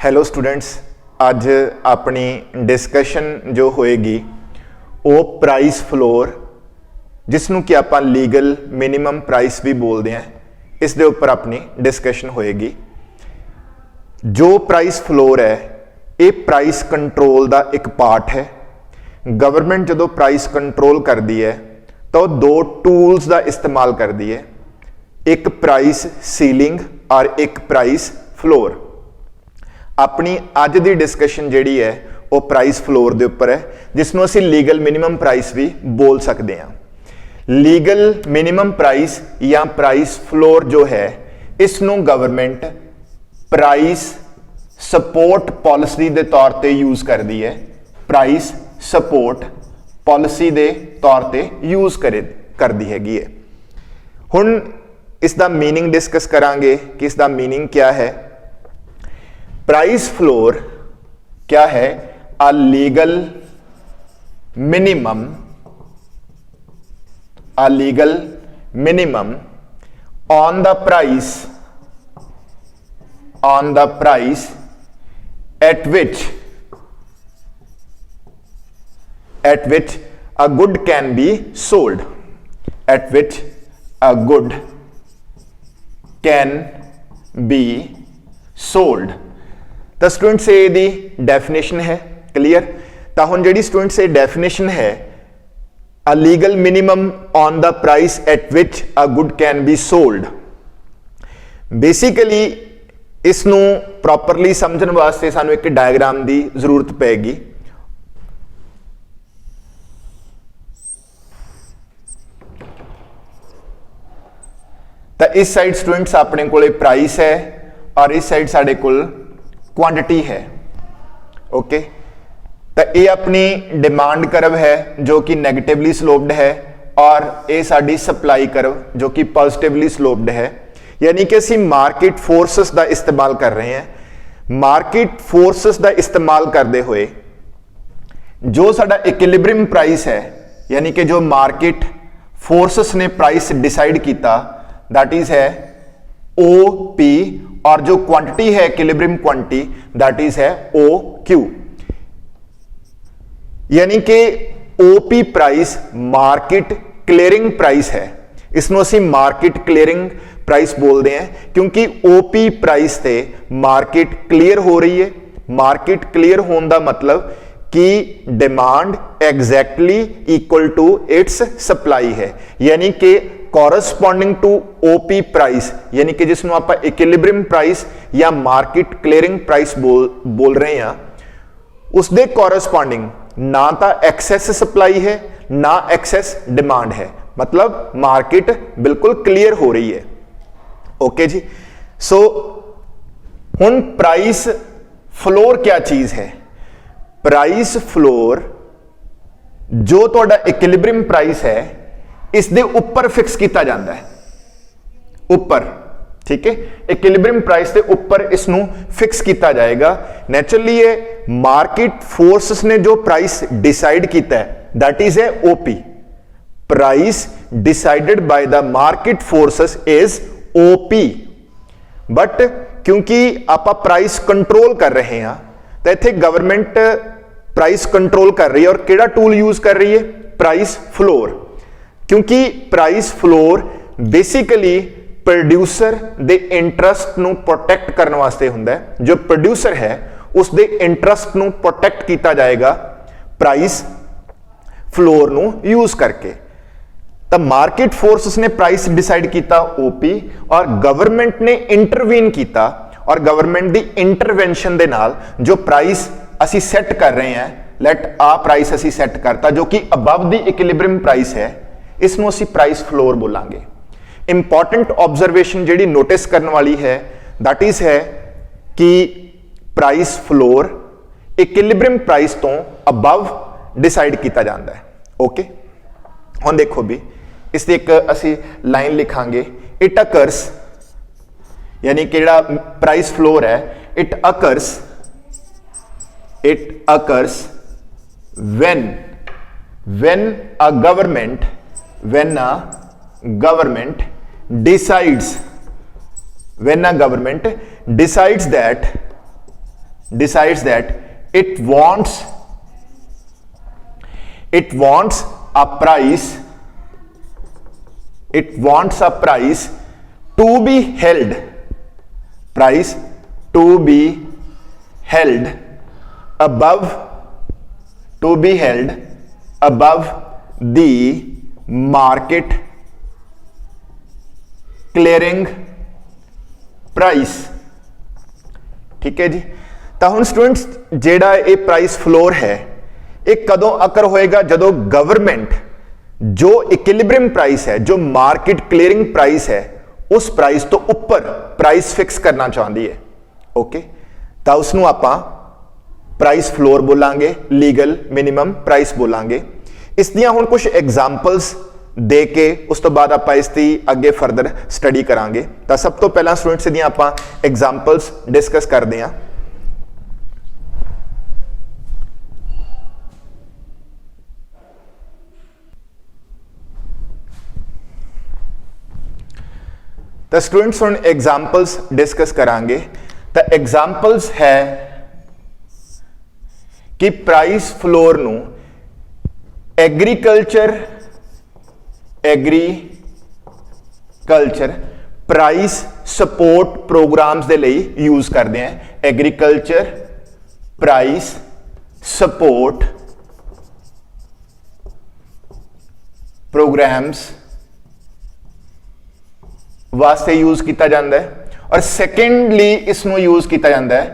Hello students, अज अपनी discussion जो होएगी वो प्राइस फ्लोर जिसनों कि आप लीगल मिनिमम प्राइस भी बोलते हैं, इस दे उपर अपनी डिस्कशन होएगी। जो प्राइस फ्लोर है ये प्राइस कंट्रोल का एक पार्ट है। गवर्नमेंट जो प्राइस कंट्रोल करती है तो दो टूल्स का इस्तेमाल करती है, एक प्राइस सीलिंग और एक प्राइस फ्लोर। अपनी अज की डिस्कशन जिहड़ी है वो प्राइस फ्लोर के उपर है, जिसनों असीं लीगल मिनिमम प्राइस भी बोल सकते हैं। लीगल मिनिमम प्राइस या प्राइस फ्लोर जो है इसनों गवर्नमेंट प्राइस सपोर्ट पॉलिसी के तौर पर यूज करती है। प्राइस सपोर्ट पॉलिसी के तौर पर यूज करती हैगी है। हुण इसका मीनिंग डिस्कस करांगे कि इसका मीनिंग क्या है। प्राइस फ्लोर क्या है? A legal minimum on the price at which a good can be sold, at which a good can be sold। तो स्टूडेंट्स ये दी डेफिनेशन है क्लियर। तो हुण जिहड़ी स्टूडेंट्स ये डेफिनेशन है a legal minimum on the price at which a good can be sold, basically इसनू properly समझने वास्ते सानू एक डायग्राम की जरूरत पैगी। तो इस साइड स्टूडेंट्स अपने को प्राइस है और इस साइड साडे कोल क्वांटिटी है। ओके, तो ये अपनी डिमांड कर्व है जो कि नेगेटिवली स्लोप्ड है और ये साडी सप्लाई कर्व जो कि पॉजिटिवली स्लोप्ड है। यानी कि असी मार्केट फोर्सेस का इस्तेमाल कर रहे हैं। मार्केट फोर्सेस का इस्तेमाल करते हुए जो साडा इक्विलिब्रियम प्राइस है, यानी कि जो मार्केट फोर्सेस ने प्राइस डिसाइड किया, दैट इज है ओ पी, और जो क्वांटिटी है इक्विलिब्रियम क्वांटिटी दैट इज है ओ क्यू। यानी कि OP price market clearing price है। इसनों असी मार्केट क्लियरिंग प्राइस बोलते हैं क्योंकि ओपी प्राइस से मार्केट क्लियर हो रही है। मार्केट क्लियर होने का मतलब कि demand exactly equal to its supply है, यानी कि कॉरस्पॉन्डिंग टू ओपी प्राइस, यानी कि जिसनों आप इक्विलिब्रियम प्राइस या मार्केट क्लियरिंग प्राइस बोल रहे हैं, उसके कॉरस्पॉन्डिंग ना तो एक्सेस सप्लाई है ना एक्सेस डिमांड है, मतलब मार्केट बिल्कुल क्लियर हो रही है। ओके जी। सो हुण प्राइस फ्लोर क्या चीज है? प्राइस फ्लोर जो तुहाडा इक्विलिब्रियम प्राइस है इस दे ऊपर फिक्स किया जाता है, ऊपर, ठीक है। इक्विलिब्रियम प्राइस के ऊपर इसनू फिक्स किया जाएगा। नेचुरली ये मार्केट फोर्सेस ने जो प्राइस डिसाइड किया है that is a OP. Price decided by the market forces is OP, but क्योंकि आप प्राइस कंट्रोल कर रहे हैं तो इत्थे गवर्नमेंट प्राइस कंट्रोल कर रही है और केड़ा टूल यूज कर रही है? Price floor. क्योंकि प्राइस फ्लोर बेसिकली प्रोड्यूसर दे इंटरस्ट नू प्रोटेक्ट करने वास्ते हुंदा है। जो प्रोड्यूसर है उस दे इंटरस्ट नू प्रोटेक्ट किया जाएगा प्राइस फ्लोर नू यूज करके। तो मार्केट फोर्सेस ने प्राइस डिसाइड किया ओपी और गवर्नमेंट ने इंटरवीन किया, और गवर्नमेंट की इंटरवेंशन दे नाल जो प्राइस असी सेट कर रहे हैं, लेट आ प्राइस असी सेट करता जो कि अबव द इक्विलिब्रियम प्राइस है, इसनों असी प्राइस फ्लोर बोलांगे। इंपॉर्टेंट ऑब्जर्वेशन जिहड़ी नोटिस करने वाली है दैट इज है कि प्राइस फ्लोर इक्विलिब्रियम प्राइस तो अबव डिसाइड किया जाता है। ओके, हुण देखो भी इसकी एक असी लाइन लिखांगे, इट अकर्स, यानी कि जिहड़ा प्राइस फ्लोर है it occurs when a government decides that decides that it wants a price to be held above the market clearing price। ठीक है जी। तो हुण स्टूडेंट्स जेड़ा ये प्राइस फ्लोर है ये कदों अकर होएगा जदों गवर्नमेंट जो इक्विलिब्रियम प्राइस है, जो मार्केट क्लीयरिंग प्राइस है, उस प्राइस तो ऊपर प्राइस फिक्स करना चाहती है। ओके, तो उसनों आपां प्राइस फ्लोर बोलांगे, लीगल मिनिमम प्राइस बोलांगे। इस दियां हुण कुछ एग्जांपल्स दे के उस तो बाद आपां इसकी अगे फर्दर स्टडी करांगे। तो सब तो पहला स्टूडेंट्स दियां आपां एग्जांपल्स डिस्कस करते हैं। तो स्टूडेंट्स हुण एग्जांपल्स डिस्कस करांगे। तो एग्जांपल्स है कि प्राइस फ्लोर नूं एग्रीकल्चर प्राइस सपोर्ट प्रोग्राम्स दे लई यूज करते हैं। एग्रीकल्चर प्राइस सपोर्ट प्रोग्राम्स वास्ते यूज किया जाता है। और सेकेंडली इसनों यूज किया जाता है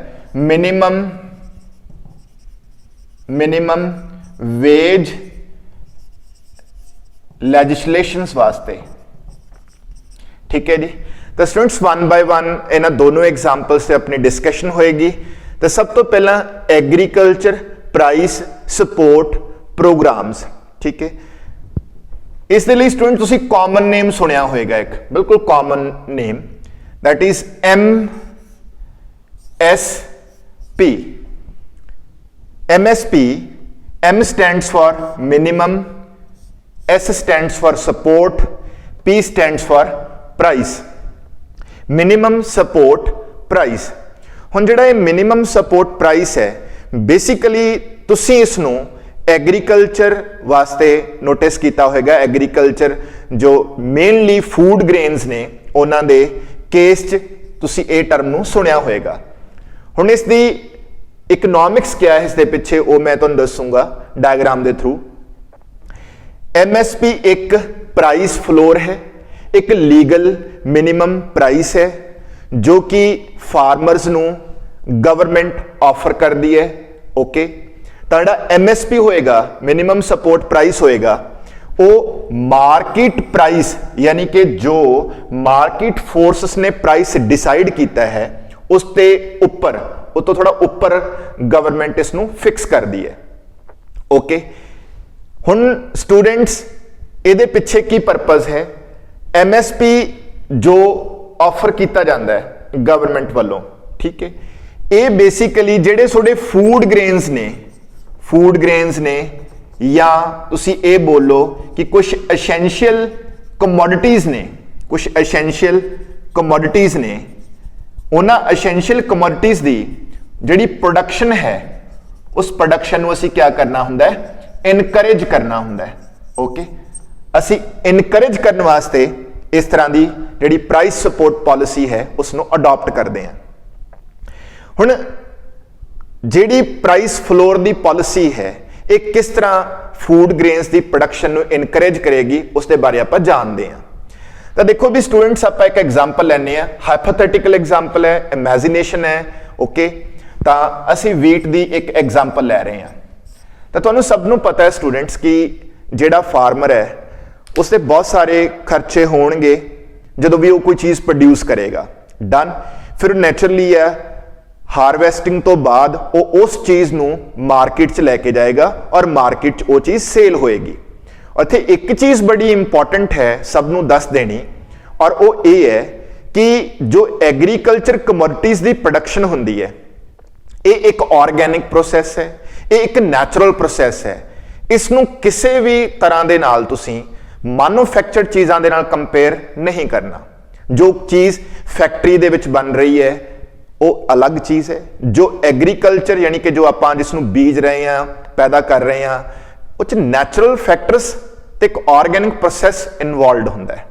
मिनिमम वेज लेजिस्लेशंस वास्ते। ठीक है जी। तो स्टूडेंट्स वन बाय वन इन्हां दोनों एग्जांपल्स से अपनी डिस्कशन होएगी। तो सब तो पहला एग्रीकल्चर प्राइस सपोर्ट प्रोग्राम्स। ठीक है, इस दे लई स्टूडेंट तुसी कॉमन नेम सुनिया होएगा, एक बिल्कुल common name, that is MSP। M stands for minimum, S stands for support, P stands for price। Minimum support price. हुण जिहड़ा ये मिनिमम सपोर्ट प्राइस है बेसिकली तुसी इसनूं एग्रीकल्चर वास्ते नोटिस किया होगा। एग्रीकल्चर जो मेनली फूड ग्रेन्स ने उन्हां दे केस च तुसी ये टर्म नूं सुनिया होगा। हुण इसदी इकनॉमिक्स क्या है इसके पिछे वो मैं तुहानूं दसूंगा डायग्राम के थ्रू। MSP एक प्राइस फ्लोर है, एक लीगल मिनिमम प्राइस है जो कि फार्मर्स नूं गवर्नमेंट ऑफर कर दी है। ओके, तो जिहड़ा MSP होएगा, मिनिमम सपोर्ट प्राइस होएगा, वो मार्केट प्राइस यानी कि जो मार्केट फोर्सेस ने प्राइस डिसाइड किया है उसते ऊपर, वो तो थोड़ा ऊपर गवर्नमेंट इसनूं फिक्स कर दी है। ओके, हुण स्टूडेंट्स इहदे पिछे की पर्पज है। MSP जो ऑफर किया जाता है गवर्नमेंट वालों, ठीक है, ये बेसिकली जिहड़े थोड़े फूड ग्रेन्स ने या तुसी ये बोलो कि कुछ एसेंशियल कमोडिटीज ने, उन्हां एसेंशियल कमोडिटीज की जिहड़ी प्रोडक्शन है उस प्रोडक्शन को असीं क्या करना हुंदा है, इनकरेज करना हुंदा है। ओके, असीं इनकरेज करने वास्ते इस तरह की जिहड़ी प्राइस सपोर्ट पॉलिसी है उसनूं अडॉप्ट करते हैं। हुण जिहड़ी प्राइस फ्लोर की पॉलिसी है एक किस तरह फूड ग्रेन्स की प्रोडक्शन नूं इनकरेज करेगी उसके बारे आपां जानते हैं। तो देखो भी स्टूडेंट्स आपां एक एग्जाम्पल लैने हैं, हाइपोथेटिकल एग्जाम्पल है, इमेजिनेशन है। ओके, तो असीं वीट की एक एग्जाम्पल लै रहे हैं। तो तुहानूं सबनूं पता है स्टूडेंट्स कि जिहड़ा फार्मर है उससे बहुत सारे खर्चे होणगे जो भी वो कोई चीज़ प्रोड्यूस करेगा। डन, फिर नैचुरली है हारवैसटिंग तो बाद वो उस चीज़ नूं मार्केट च लैके जाएगा और मार्केट च वो चीज़ सेल होएगी। और इत्थे एक चीज़ बड़ी इंपॉर्टेंट है सबनूं दस देनी, और वो ये है कि जो एग्रीकल्चर कमोडिटीज़ की प्रोडक्शन हुंदी है ये एक ऑर्गेनिक प्रोसैस है, ये एक नैचुरल प्रोसैस है। इसनूं किसी भी तरह के नाल तुसीं मैन्युफैक्चर्ड चीज़ों के नाल कंपेयर नहीं करना। जो चीज़ फैक्ट्री दे विच बन रही है वो अलग चीज है। जो एग्रीकल्चर यानी कि जो आप जिसनों बीज रहे हैं, पैदा कर रहे हैं, उस नैचुरल फैक्टर्स ते एक ऑर्गेनिक प्रोसैस इनवॉल्व होंदा है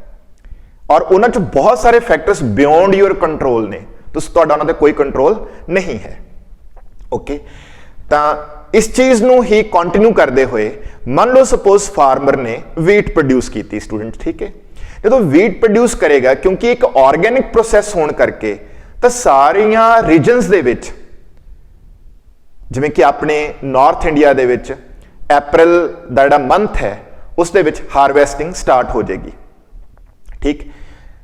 और उन्हां च बहुत सारे फैक्टर्स बियॉन्ड योर कंट्रोल ने, तुहाडा उन्हां ते कोई कंट्रोल नहीं है। ओके, तो इस चीज नूं ही कंटिन्यू करते हुए मान लो सपोज फार्मर ने वीट प्रोड्यूस की स्टूडेंट, ठीक है, जो वीट प्रोड्यूस करेगा क्योंकि एक ऑर्गेनिक प्रोसैस होने करके तो सारिया रीजनस दे विच जिवें कि अपने नॉर्थ इंडिया दे विच अप्रैल दा जिहड़ा मंथ है उस दे विच हारवैसटिंग स्टार्ट हो जाएगी। ठीक,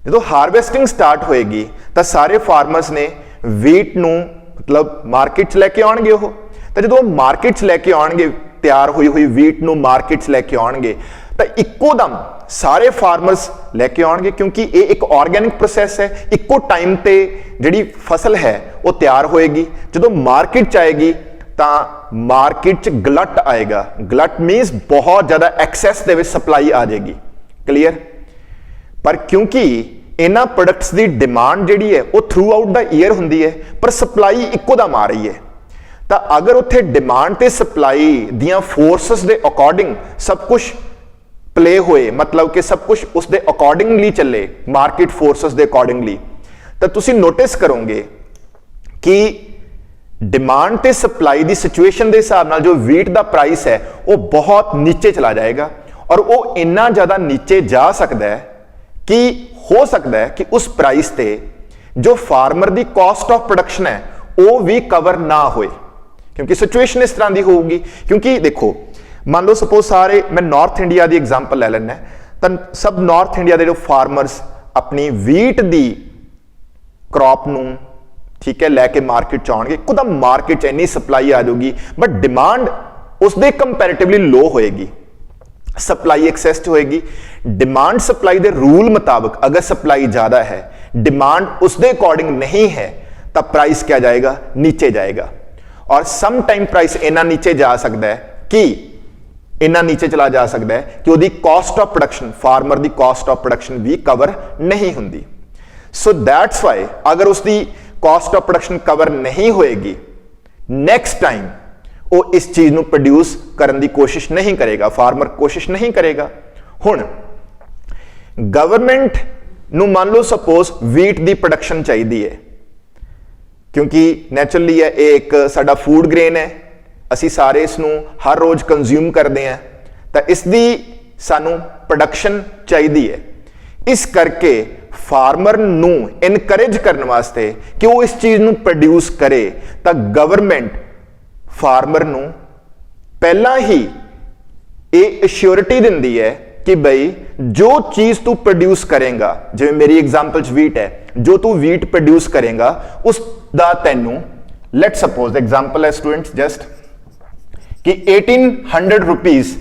जो हारवैसटिंग स्टार्ट होएगी तो सारे फार्मर्स ने वीट नूं मतलब मार्केट च लैके आउणगे। वो तो जो मार्केट च लैके आउणगे, तैयार हुई हुई वीट नूं मार्केट च लैके आउणगे तो इक्को दम सारे फार्मर्स लैके आउणगे क्योंकि ये एक ऑर्गेनिक प्रोसैस है। इक्को टाइम ते जिहड़ी फसल है वो तैयार होएगी। जो मार्केट च आएगी तो मार्केट च गलट आएगा। गलट मीनस बहुत ज्यादा एक्सैस दे विच सप्लाई आ जाएगी। क्लीयर? पर क्योंकि इन्हां प्रोडक्ट्स की डिमांड जिहड़ी है वो थ्रू आउट द ईयर हुंदी है पर सप्लाई इक्को दम आ रही है, तो अगर उत्थे डिमांड ते सप्लाई दियां फोर्सेस दे अकॉर्डिंग सब कुछ प्ले होए, मतलब कि सब कुछ उस दे अकॉर्डिंगली चले, मार्केट फोर्सेस दे अकॉर्डिंगली, तो तुसी नोटिस करोगे कि डिमांड ते सप्लाई दी सिचुएशन के हिसाब नाल जो वीट दा प्राइस है वो बहुत नीचे चला जाएगा और वो इन्ना ज्यादा नीचे जा सकता है कि हो सकता है कि उस प्राइस ते जो farmer the cost of production है वो भी कवर ना होए, क्योंकि सिचुएशन इस तरह की होगी। क्योंकि देखो मान लो सपोज सारे, मैं नॉर्थ इंडिया की एग्जाम्पल ले लेना, तो सब नॉर्थ इंडिया के जो फार्मर्स अपनी वीट की क्रॉप नूं ठीक है लैके मार्केट च आउणगे, एकदम मार्केट च इन्नी सप्लाई आ जाऊगी बट डिमांड उसदे कंपैरेटिवली लो होएगी, सप्लाई एक्सेस होएगी। डिमांड सप्लाई के रूल मुताबिक अगर सप्लाई ज्यादा है, डिमांड उसके अकॉर्डिंग नहीं है, तब प्राइस क्या जाएगा? नीचे जाएगा। और सम टाइम प्राइस इतना नीचे जा सकता है कि इतना नीचे चला जा सकता है कि उसकी कॉस्ट ऑफ प्रोडक्शन, फार्मर की कॉस्ट ऑफ प्रोडक्शन भी कवर नहीं होंदी। सो दैट्स वाई अगर उसकी कॉस्ट ऑफ प्रोडक्शन कवर नहीं होएगी, नेक्स्ट टाइम वो इस चीज को प्रोड्यूस करने की कोशिश नहीं करेगा, फार्मर कोशिश नहीं करेगा। हुण गवर्नमेंट नूं मान लो सपोज वीट की प्रोडक्शन चाहिए है, क्योंकि नैचुरली है एक साडा फूड ग्रेन है, असी सारे इसनूं हर रोज कंज्यूम करते हैं, तो इसकी सानू प्रोडक्शन चाहिए है। इस करके फार्मर नूं इनकरेज करने वास्ते कि वो इस चीज नूं प्रोड्यूस करे, तो गवर्नमेंट फार्मर नूं पहला ही ये अश्योरिटी दिंदी है कि भाई जो चीज तू प्रोड्यूस करेगा, जिवें मेरी एग्जांपल च वीट है, जो तू वीट प्रोड्यूस करेगा उसका तैनू लेट सपोज एग्जांपल है स्टूडेंट्स जस्ट कि 1800 रुपीज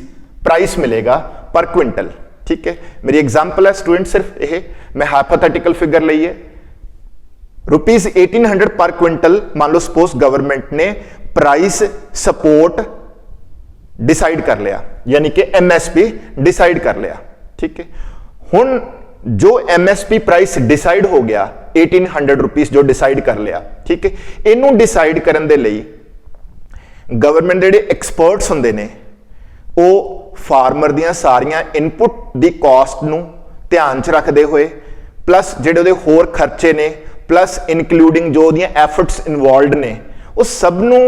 प्राइस मिलेगा पर क्विंटल। ठीक है, मेरी एग्जांपल है स्टूडेंट, सिर्फ यह मैं हाइपोथेटिकल फिगर ली है, रुपीज 1800 पर क्विंटल मान लो सपोज गवर्नमेंट ने प्राइस सपोर्ट डिसाइड कर लिया, यानी कि एमएसपी डिसाइड कर लिया। ठीक है, हुण जो एमएसपी प्राइस डिसाइड हो गया 1800 रुपीज जो डिसाइड कर लिया, ठीक है, इनू डिसाइड करने दे लई गवर्नमेंट दे जिहड़े एक्सपर्ट्स हुंदे ने वो फार्मर दियां सारियां इनपुट दी कॉस्ट नू ध्यान च रखते हुए प्लस जिहड़े उहदे होर खर्चे ने प्लस इनकलूडिंग जो उहदियां एफर्ट्स इनवॉल्वड ने वो सब नू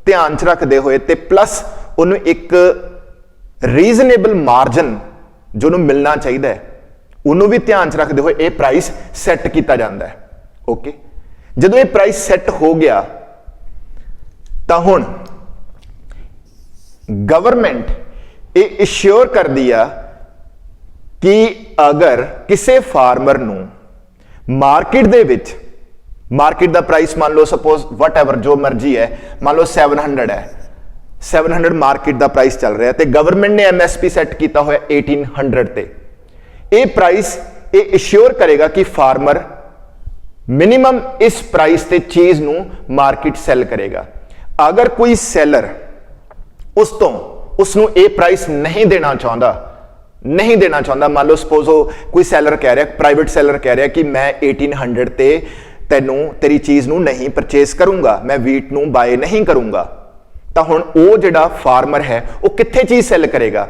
ध्यान च रखते हुए ते प्लस उन्हें एक रीजनेबल मार्जिन जो उन्हें मिलना चाहिए है उन्होंने भी ध्यान च रखते हुए यह प्राइस सैट किया जाता है। ओके, जो ये प्राइस सैट हो गया तो हुण गवर्नमेंट ये इश्योर कर दिया कि अगर किसी फार्मर नूं मार्केट दे विच मार्केट दा प्राइस मान लो सपोज वट एवर जो मर्जी है, मान लो 700 है, 700 मार्केट दा प्राइस चल रहा है, तो गवर्नमेंट ने एमएसपी सैट किया हुआ 1800 ते। ये प्राइस ये इश्योर करेगा कि फार्मर मिनिमम इस प्राइस ते चीज नूं मार्केट सैल करेगा। अगर कोई सैलर उसनूं ये प्राइस नहीं देना चाहता, मान लो सपोज कोई सैलर कह रहा, प्राइवेट सैलर कह रहा कि मैं 1800 ते ਤੈਨੂੰ ਤੇਰੀ ਚੀਜ਼ ਨੂੰ ਨਹੀਂ ਪਰਚੇਸ ਕਰੂੰਗਾ, ਮੈਂ ਵੀਟ ਨੂੰ ਬਾਏ ਨਹੀਂ ਕਰੂੰਗਾ। ਤਾਂ ਹੁਣ ਉਹ ਜਿਹੜਾ ਫਾਰਮਰ ਹੈ ਉਹ ਕਿੱਥੇ ਚੀਜ਼ ਸੈੱਲ ਕਰੇਗਾ?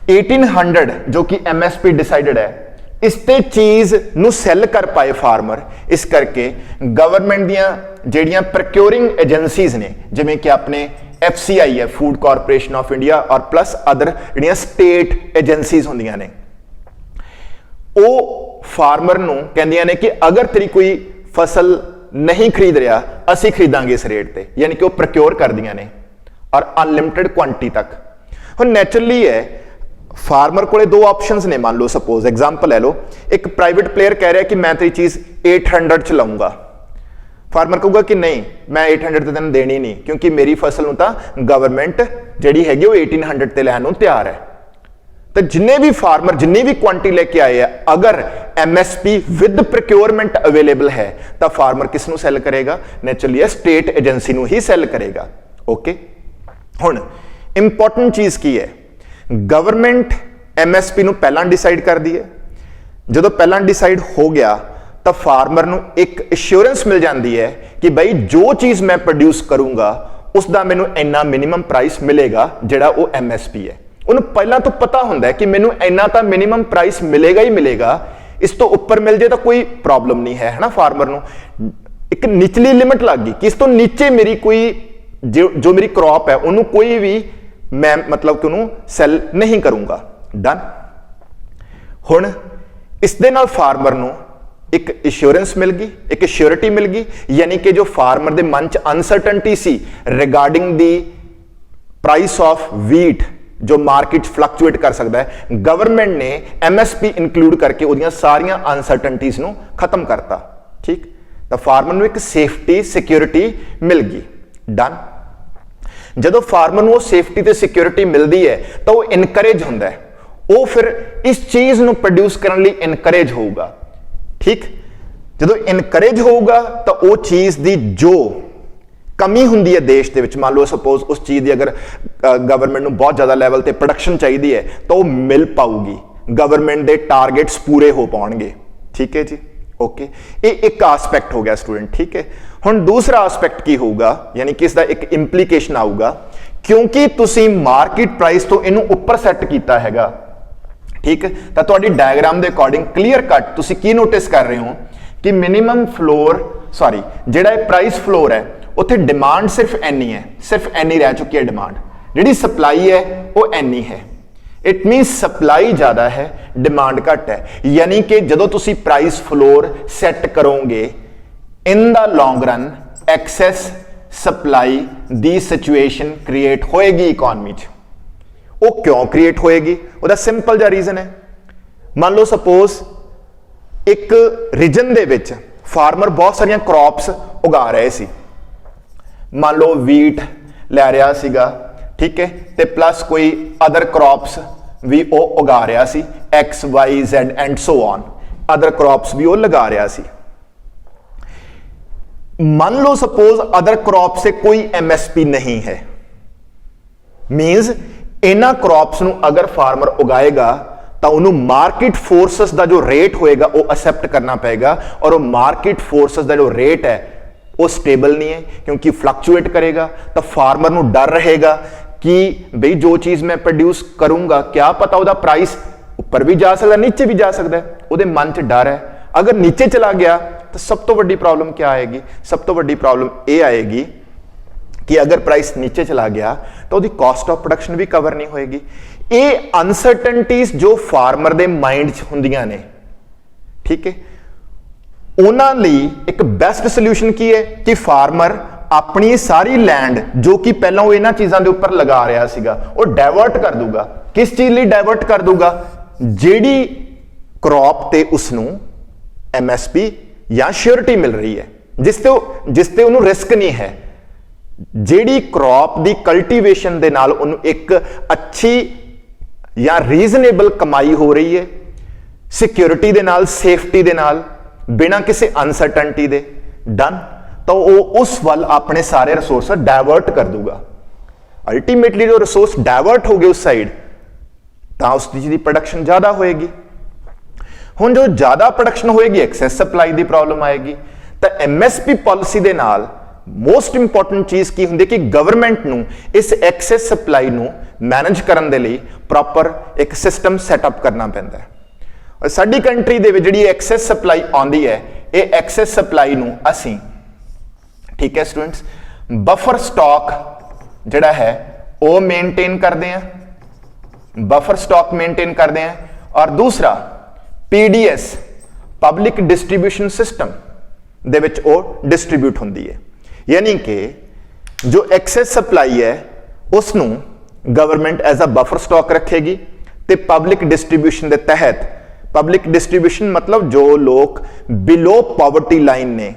1800 ਜੋ ਕਿ MSP ਡਿਸਾਈਡਡ ਹੈ, ਇਸ ਤੇ ਚੀਜ਼ ਨੂੰ ਸੈੱਲ ਕਰ ਪਾਏ ਫਾਰਮਰ। ਇਸ ਕਰਕੇ ਗਵਰਨਮੈਂਟ ਦੀਆਂ ਜਿਹੜੀਆਂ ਪ੍ਰੋਕਿਊਰਿੰਗ ਏਜੰਸੀਜ਼ ਨੇ, ਜਿਵੇਂ ਕਿ ਆਪਣੇ FCI ਹੈ, ਫੂਡ ਕਾਰਪੋਰੇਸ਼ਨ ਆਫ ਇੰਡੀਆ, ਔਰ ਪਲੱਸ ਅਦਰ ਜਿਹੜੀਆਂ ਸਟੇਟ ਏਜੰਸੀਜ਼ ਹੁੰਦੀਆਂ ਨੇ, ਉਹ ਫਾਰਮਰ ਨੂੰ ਕਹਿੰਦੀਆਂ ਨੇ ਕਿ ਅਗਰ ਤੇਰੀ ਕੋਈ ਫਸਲ ਨਹੀਂ ਖਰੀਦ ਰਿਹਾ, ਅਸੀਂ ਖਰੀਦਾਂਗੇ ਇਸ ਰੇਟ ਤੇ, ਯਾਨੀ ਕਿ ਉਹ ਪ੍ਰੋਕਿਊਰ ਕਰਦੀਆਂ ਨੇ ਔਰ ਅਨਲਿਮਿਟਿਡ ਕੁਆਂਟੀਟੀ ਤੱਕ। ਹੁਣ ਨੈਚੁਰਲੀ ਹੈ ਫਾਰਮਰ ਕੋਲੇ ਦੋ ਆਪਸ਼ਨਸ ਨੇ। ਮੰਨ ਲਓ ਸਪੋਜ਼ ਐਗਜ਼ਾਮਪਲ ਲੈ ਲਓ, ਇੱਕ ਪ੍ਰਾਈਵੇਟ ਪਲੇਅਰ ਕਹਿ ਰਿਹਾ ਕਿ ਮੈਂ ਤੇਰੀ ਚੀਜ਼ 800 ਚ ਲਾਉਂਗਾ। ਫਾਰਮਰ ਕਹੂਗਾ ਕਿ ਨਹੀਂ, ਮੈਂ 800 ਤੇ ਤੈਨੂੰ ਦੇਣੀ ਨਹੀਂ, ਕਿਉਂਕਿ ਮੇਰੀ ਫਸਲ ਨੂੰ ਤਾਂ ਗਵਰਨਮੈਂਟ ਜਿਹੜੀ ਹੈਗੀ ਉਹ 1800 ਤੇ ਲੈਣ ਨੂੰ ਤਿਆਰ ਹੈ। ਤਾਂ ਜਿੰਨੇ ਵੀ ਫਾਰਮਰ ਜਿੰਨੀ ਵੀ ਕੁਆਂਟੀ ਲੈ ਕੇ ਆਏ ਆ, ਅਗਰ MSP ਵਿਦ ਪ੍ਰੋਕਿਊਰਮੈਂਟ ਅਵੇਲੇਬਲ ਹੈ ਤਾਂ ਫਾਰਮਰ ਕਿਸ ਨੂੰ ਸੈੱਲ ਕਰੇਗਾ? ਨੈਚੁਰਲੀ ਸਟੇਟ ਏਜੰਸੀ ਨੂੰ ਹੀ ਸੈੱਲ ਕਰੇਗਾ। ਓਕੇ, ਹੁਣ ਇੰਪੋਰਟੈਂਟ ਚੀਜ਼ ਕੀ ਹੈ? ਗਵਰਨਮੈਂਟ MSP ਨੂੰ ਪਹਿਲਾਂ ਡਿਸਾਈਡ ਕਰਦੀ ਹੈ। ਜਦੋਂ ਪਹਿਲਾਂ ਡਿਸਾਈਡ ਹੋ ਗਿਆ ਤਾਂ ਫਾਰਮਰ ਨੂੰ ਇੱਕ ਅਸ਼ੋਰੈਂਸ ਮਿਲ ਜਾਂਦੀ ਹੈ ਕਿ ਬਈ ਜੋ ਚੀਜ਼ ਮੈਂ ਪ੍ਰੋਡਿਊਸ ਕਰੂੰਗਾ ਉਸ ਦਾ ਮੈਨੂੰ ਇੰਨਾ ਮਿਨੀਮਮ ਪ੍ਰਾਈਸ ਮਿਲੇਗਾ, ਜਿਹੜਾ ਉਹ MSP ਹੈ। ਉਹਨੂੰ ਪਹਿਲਾਂ ਤੋਂ ਪਤਾ ਹੁੰਦਾ ਹੈ ਕਿ ਮੈਨੂੰ ਇੰਨਾ ਤਾਂ ਮਿਨੀਮਮ ਪ੍ਰਾਈਸ ਮਿਲੇਗਾ ਹੀ ਮਿਲੇਗਾ, ਇਸ ਤੋਂ ਉੱਪਰ ਮਿਲ ਜੇ ਤਾਂ ਕੋਈ ਪ੍ਰੋਬਲਮ ਨਹੀਂ ਹੈ ਨਾ। ਫਾਰਮਰ ਨੂੰ ਇੱਕ ਨਿਚਲੀ ਲਿਮਿਟ ਲੱਗ ਗਈ ਕਿ ਇਸ ਤੋਂ ਨੀਚੇ ਮੇਰੀ ਕੋਈ ਜੋ ਮੇਰੀ ਕ੍ਰੌਪ ਹੈ ਉਹਨੂੰ ਕੋਈ ਵੀ ਮੈਂ ਮਤਲਬ ਕਿ ਉਹਨੂੰ ਸੈੱਲ ਨਹੀਂ ਕਰੂੰਗਾ। ਡਨ। ਹੁਣ ਇਸ ਦੇ ਨਾਲ ਫਾਰਮਰ ਨੂੰ ਇੱਕ ਇੰਸ਼ੋਰੈਂਸ ਮਿਲ ਗਈ, ਇੱਕ ਸ਼ੋਰਿਟੀ ਮਿਲ ਗਈ, ਯਾਨੀ ਕਿ ਜੋ ਫਾਰਮਰ ਦੇ ਮਨ 'ਚ uncertainty C regarding the price of wheat, ਜੋ ਮਾਰਕੀਟ 'ਚ ਫਲਕਚੁਏਟ ਕਰ ਸਕਦਾ ਹੈ, ਗਵਰਨਮੈਂਟ ਨੇ MSP ਇਨਕਲੂਡ ਕਰਕੇ ਉਹਦੀਆਂ ਸਾਰੀਆਂ ਅਨਸਰਟਨਟੀਜ਼ ਨੂੰ ਖਤਮ ਕਰਤਾ। ਠੀਕ, ਤਾਂ ਫਾਰਮਰ ਨੂੰ ਇੱਕ ਸੇਫਟੀ ਸਿਕਿਉਰਿਟੀ ਮਿਲ ਗਈ। ਡਨ। ਜਦੋਂ ਫਾਰਮਰ ਨੂੰ ਉਹ ਸੇਫਟੀ ਤੇ ਸਿਕਿਉਰਿਟੀ ਮਿਲਦੀ ਹੈ ਤਾਂ ਉਹ ਇਨਕਰੇਜ ਹੁੰਦਾ ਹੈ, ਉਹ ਫਿਰ ਇਸ ਚੀਜ਼ ਨੂੰ ਪ੍ਰੋਡਿਊਸ ਕਰਨ ਲਈ ਇਨਕਰੇਜ ਹੋਊਗਾ। ਠੀਕ, ਜਦੋਂ ਇਨਕਰੇਜ ਹੋਊਗਾ ਤਾਂ ਉਹ ਚੀਜ਼ ਦੀ ਜੋ ਕਮੀ ਹੁੰਦੀ ਹੈ ਦੇਸ਼ ਦੇ ਵਿੱਚ, ਮੰਨ ਲਓ ਸਪੋਜ਼ ਉਸ ਚੀਜ਼ ਦੀ ਅਗਰ ਗਵਰਨਮੈਂਟ ਨੂੰ ਬਹੁਤ ਜ਼ਿਆਦਾ ਲੈਵਲ ਤੇ ਪ੍ਰੋਡਕਸ਼ਨ ਚਾਹੀਦੀ ਹੈ ਤਾਂ ਉਹ ਮਿਲ ਪਾਊਗੀ, ਗਵਰਨਮੈਂਟ ਦੇ ਟਾਰਗੇਟਸ ਪੂਰੇ ਹੋ ਪਾਉਣਗੇ। ਠੀਕ ਹੈ ਜੀ, ਓਕੇ, ਇਹ ਇੱਕ ਐਸਪੈਕਟ ਹੋ ਗਿਆ ਸਟੂਡੈਂਟ। ਠੀਕ ਹੈ, ਹੁਣ ਦੂਸਰਾ ਐਸਪੈਕਟ ਕੀ ਹੋਊਗਾ, ਯਾਨੀ ਕਿ ਇਸ ਦਾ ਇੱਕ ਇੰਪਲੀਕੇਸ਼ਨ ਆਊਗਾ, ਕਿਉਂਕਿ ਤੁਸੀਂ ਮਾਰਕੀਟ ਪ੍ਰਾਈਸ ਤੋਂ ਇਹਨੂੰ ਉੱਪਰ ਸੈੱਟ ਕੀਤਾ ਹੈਗਾ। ਠੀਕ, ਤਾਂ ਤੁਹਾਡੀ ਡਾਇਗਰਾਮ ਦੇ ਅਕੋਰਡਿੰਗ ਕਲੀਅਰ ਕੱਟ ਤੁਸੀਂ ਕੀ ਨੋਟਿਸ ਕਰ ਰਹੇ ਹੋ ਕਿ ਮਿਨੀਮਮ ਜਿਹੜਾ ਇਹ ਪ੍ਰਾਈਸ ਫਲੋਰ ਹੈ ਉੱਥੇ ਡਿਮਾਂਡ ਸਿਰਫ ਇੰਨੀ ਹੈ, ਸਿਰਫ ਇੰਨੀ ਰਹਿ ਚੁੱਕੀ ਹੈ ਡਿਮਾਂਡ, ਜਿਹੜੀ ਸਪਲਾਈ ਹੈ ਉਹ ਇੰਨੀ ਹੈ। ਇਟ ਮੀਨਸ ਸਪਲਾਈ ਜ਼ਿਆਦਾ ਹੈ, ਡਿਮਾਂਡ ਘੱਟ ਹੈ, ਯਾਨੀ ਕਿ ਜਦੋਂ ਤੁਸੀਂ ਪ੍ਰਾਈਸ ਫਲੋਰ ਸੈੱਟ ਕਰੋਗੇ ਇਨ ਦਾ ਲੌਂਗ ਰਨ ਐਕਸੈਸ ਸਪਲਾਈ ਦੀ ਸਿਚੁਏਸ਼ਨ ਕ੍ਰੀਏਟ ਹੋਏਗੀ ਇਕਨੋਮੀ 'ਚ। ਉਹ ਕਿਉਂ ਕ੍ਰੀਏਟ ਹੋਏਗੀ? ਉਹਦਾ ਸਿੰਪਲ ਜਿਹਾ ਰੀਜ਼ਨ ਹੈ। ਮੰਨ ਲਓ ਸਪੋਜ਼ ਇੱਕ ਰੀਜਨ ਦੇ ਵਿੱਚ ਫਾਰਮਰ ਬਹੁਤ ਸਾਰੀਆਂ ਕ੍ਰੌਪਸ ਉਗਾ ਰਹੇ ਸੀ, ਮੰਨ ਲਓ ਵੀਟ ਲੈ ਰਿਹਾ ਸੀਗਾ, ਠੀਕ ਹੈ, ਤੇ ਪਲੱਸ ਕੋਈ ਅਦਰ ਕ੍ਰੌਪਸ ਵੀ ਉਹ ਉਗਾ ਰਿਹਾ ਸੀ, X, Y, Z and so on, other crops ਵੀ ਉਹ ਲਗਾ ਰਿਹਾ ਸੀ। ਮੰਨ ਲਓ ਸਪੋਜ਼ ਅਦਰ ਕ੍ਰੌਪ ਸੇ ਕੋਈ MSP ਨਹੀਂ ਹੈ, ਮੀਨਸ ਇਹਨਾਂ ਕ੍ਰੌਪਸ ਨੂੰ ਅਗਰ ਫਾਰਮਰ ਉਗਾਏਗਾ ਤਾਂ ਉਹਨੂੰ ਮਾਰਕੀਟ ਫੋਰਸਸ ਦਾ ਜੋ ਰੇਟ ਹੋਏਗਾ ਉਹ ਅਸੈਪਟ ਕਰਨਾ ਪਏਗਾ, ਔਰ ਉਹ ਮਾਰਕੀਟ ਫੋਰਸਸ ਦਾ ਜੋ ਰੇਟ ਹੈ ਉਹ ਸਟੇਬਲ ਨਹੀਂ ਹੈ, ਕਿਉਂਕਿ ਫਲਕਚੁਏਟ ਕਰੇਗਾ। ਤਾਂ ਫਾਰਮਰ ਨੂੰ ਡਰ ਰਹੇਗਾ ਕਿ ਬਈ ਜੋ ਚੀਜ਼ ਮੈਂ ਪ੍ਰੋਡਿਊਸ ਕਰੂੰਗਾ ਕਿਆ ਪਤਾ ਉਹਦਾ ਪ੍ਰਾਈਸ ਉੱਪਰ ਵੀ ਜਾ ਸਕਦਾ, ਨੀਚੇ ਵੀ ਜਾ ਸਕਦਾ ਹੈ, ਉਹਦੇ ਮਨ 'ਚ ਡਰ ਹੈ। ਅਗਰ ਨੀਚੇ ਚਲਾ ਗਿਆ ਤਾਂ ਸਭ ਤੋਂ ਵੱਡੀ ਪ੍ਰੋਬਲਮ क्या आएगी? ਸਭ ਤੋਂ ਵੱਡੀ ਪ੍ਰੋਬਲਮ ਇਹ ਆਏਗੀ ਕਿ ਅਗਰ ਪ੍ਰਾਈਸ ਨੀਚੇ ਚਲਾ ਗਿਆ ਤਾਂ ਉਹਦੀ ਕਾਸਟ ਆਫ ਪ੍ਰੋਡਕਸ਼ਨ ਵੀ ਕਵਰ ਨਹੀਂ ਹੋਏਗੀ। ਇਹ ਅਨਸਰਟਨਟੀਜ਼ ਜੋ ਫਾਰਮਰ ਦੇ ਮਾਈਂਡ 'ਚ ਹੁੰਦੀਆਂ ਨੇ, ਠੀਕ ਹੈ, ਉਹਨਾਂ ਲਈ ਇੱਕ ਬੈਸਟ ਸੋਲੂਸ਼ਨ ਕੀ ਹੈ ਕਿ ਫਾਰਮਰ ਆਪਣੀ ਸਾਰੀ ਲੈਂਡ ਜੋ ਕਿ ਪਹਿਲਾਂ ਉਹ ਇਹਨਾਂ ਚੀਜ਼ਾਂ ਦੇ ਉੱਪਰ ਲਗਾ ਰਿਹਾ ਸੀਗਾ ਉਹ ਡਾਇਵਰਟ ਕਰ ਦੂਗਾ। ਕਿਸ ਚੀਜ਼ ਲਈ ਡਾਇਵਰਟ ਕਰ ਦੂਗਾ? ਜਿਹੜੀ ਕ੍ਰੌਪ ਤੇ ਉਸ ਨੂੰ MSP ਜਾਂ ਸ਼ੋਰਿਟੀ ਮਿਲ ਰਹੀ ਹੈ, ਜਿਸ ਤੇ ਉਹਨੂੰ ਰਿਸਕ ਨਹੀਂ ਹੈ, ਜਿਹੜੀ ਕ੍ਰੌਪ ਦੀ ਕਲਟੀਵੇਸ਼ਨ ਦੇ ਨਾਲ ਉਹਨੂੰ ਇੱਕ ਅੱਛੀ ਜਾਂ ਰੀਜ਼ਨੇਬਲ ਕਮਾਈ ਹੋ ਰਹੀ ਹੈ, ਸਿਕਿਉਰਿਟੀ ਦੇ ਨਾਲ, ਸੇਫਟੀ ਦੇ ਨਾਲ, ਬਿਨਾਂ ਕਿਸੇ ਅਨਸਰਟਨਟੀ ਦੇ। ਡਨ। ਤਾਂ ਉਹ ਉਸ ਵੱਲ ਆਪਣੇ ਸਾਰੇ ਰਿਸੋਰਸ ਡਾਇਵਰਟ ਕਰ ਦੂਗਾ। ਅਲਟੀਮੇਟਲੀ ਜੋ ਰਿਸੋਰਸ ਡਾਇਵਰਟ ਹੋ ਗਏ ਉਸ ਸਾਈਡ ਤਾਂ ਉਸ ਚੀਜ਼ ਦੀ ਪ੍ਰੋਡਕਸ਼ਨ ਜ਼ਿਆਦਾ ਹੋਏਗੀ। ਹੁਣ ਜੋ ਜ਼ਿਆਦਾ ਪ੍ਰੋਡਕਸ਼ਨ ਹੋਏਗੀ ਐਕਸੈਸ ਸਪਲਾਈ ਦੀ ਪ੍ਰੋਬਲਮ ਆਏਗੀ। ਤਾਂ MSP ਪਾਲਿਸੀ ਦੇ ਨਾਲ ਮੋਸਟ ਇੰਪੋਰਟੈਂਟ ਚੀਜ਼ ਕੀ ਹੁੰਦੀ ਕਿ ਗਵਰਨਮੈਂਟ ਨੂੰ ਇਸ ਐਕਸੈਸ ਸਪਲਾਈ ਨੂੰ ਮੈਨੇਜ ਕਰਨ ਦੇ ਲਈ ਪ੍ਰੋਪਰ ਇੱਕ ਸਿਸਟਮ ਸੈਟਅਪ ਕਰਨਾ ਪੈਂਦਾ ਹੈ। ਔਰ ਸਾਡੀ ਕੰਟਰੀ ਦੇ ਵਿੱਚ ਜਿਹੜੀ ਐਕਸੈਸ ਸਪਲਾਈ ਆਉਂਦੀ ਹੈ, ਇਹ ਐਕਸੈਸ ਸਪਲਾਈ ਨੂੰ ਅਸੀਂ, ਠੀਕ ਹੈ ਸਟੂਡੈਂਟਸ, ਬਫਰ ਸਟਾਕ ਜਿਹੜਾ ਹੈ ਉਹ ਮੇਨਟੇਨ ਕਰਦੇ ਆ, ਬਫਰ ਸਟਾਕ ਮੇਨਟੇਨ ਕਰਦੇ ਆ। ਔਰ ਦੂਸਰਾ PDS ਪਬਲਿਕ ਡਿਸਟ੍ਰੀਬਿਊਸ਼ਨ ਸਿਸਟਮ ਦੇ ਵਿੱਚ ਉਹ ਡਿਸਟ੍ਰੀਬਿਊਟ ਹੁੰਦੀ ਹੈ। यानी कि जो एक्सेस सप्लाई है उसनू government as a buffer stock रखेगी ते पब्लिक डिस्ट्रीब्यूशन के तहत, पब्लिक डिस्ट्रीब्यूशन मतलब जो लोग बिलो पॉवर्टी लाइन ने,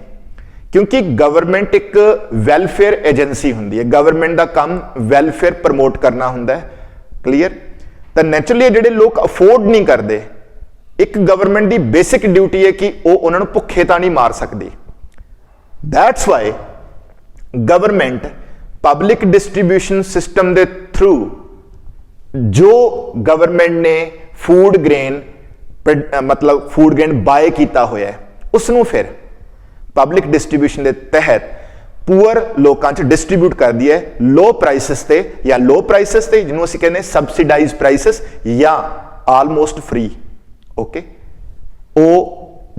क्योंकि गवर्नमेंट एक वेलफेयर एजेंसी होंदी है, गवर्नमेंट का काम वेलफेयर प्रमोट करना होंदा है, क्लीयर। तो नैचुरली जिहड़े लोग अफोर्ड नहीं करते, एक गवर्नमेंट की बेसिक ड्यूटी है कि वो उन्होंने भुखे तां नहीं मार सकती। That's why government public distribution system के थ्रू जो गवर्नमेंट ने फूड ग्रेन मतलब फूड ग्रेन बाय किया होया है उसनू फिर पब्लिक डिस्ट्रीब्यूशन के तहत पुअर लोगों च डिस्ट्रीब्यूट कर दिया है लो प्राइसिस ते या लो प्राइसिस ते जिन्होंने असीं कहने सबसिडाइज प्राइसिस या आलमोस्ट फ्री। ओके, वो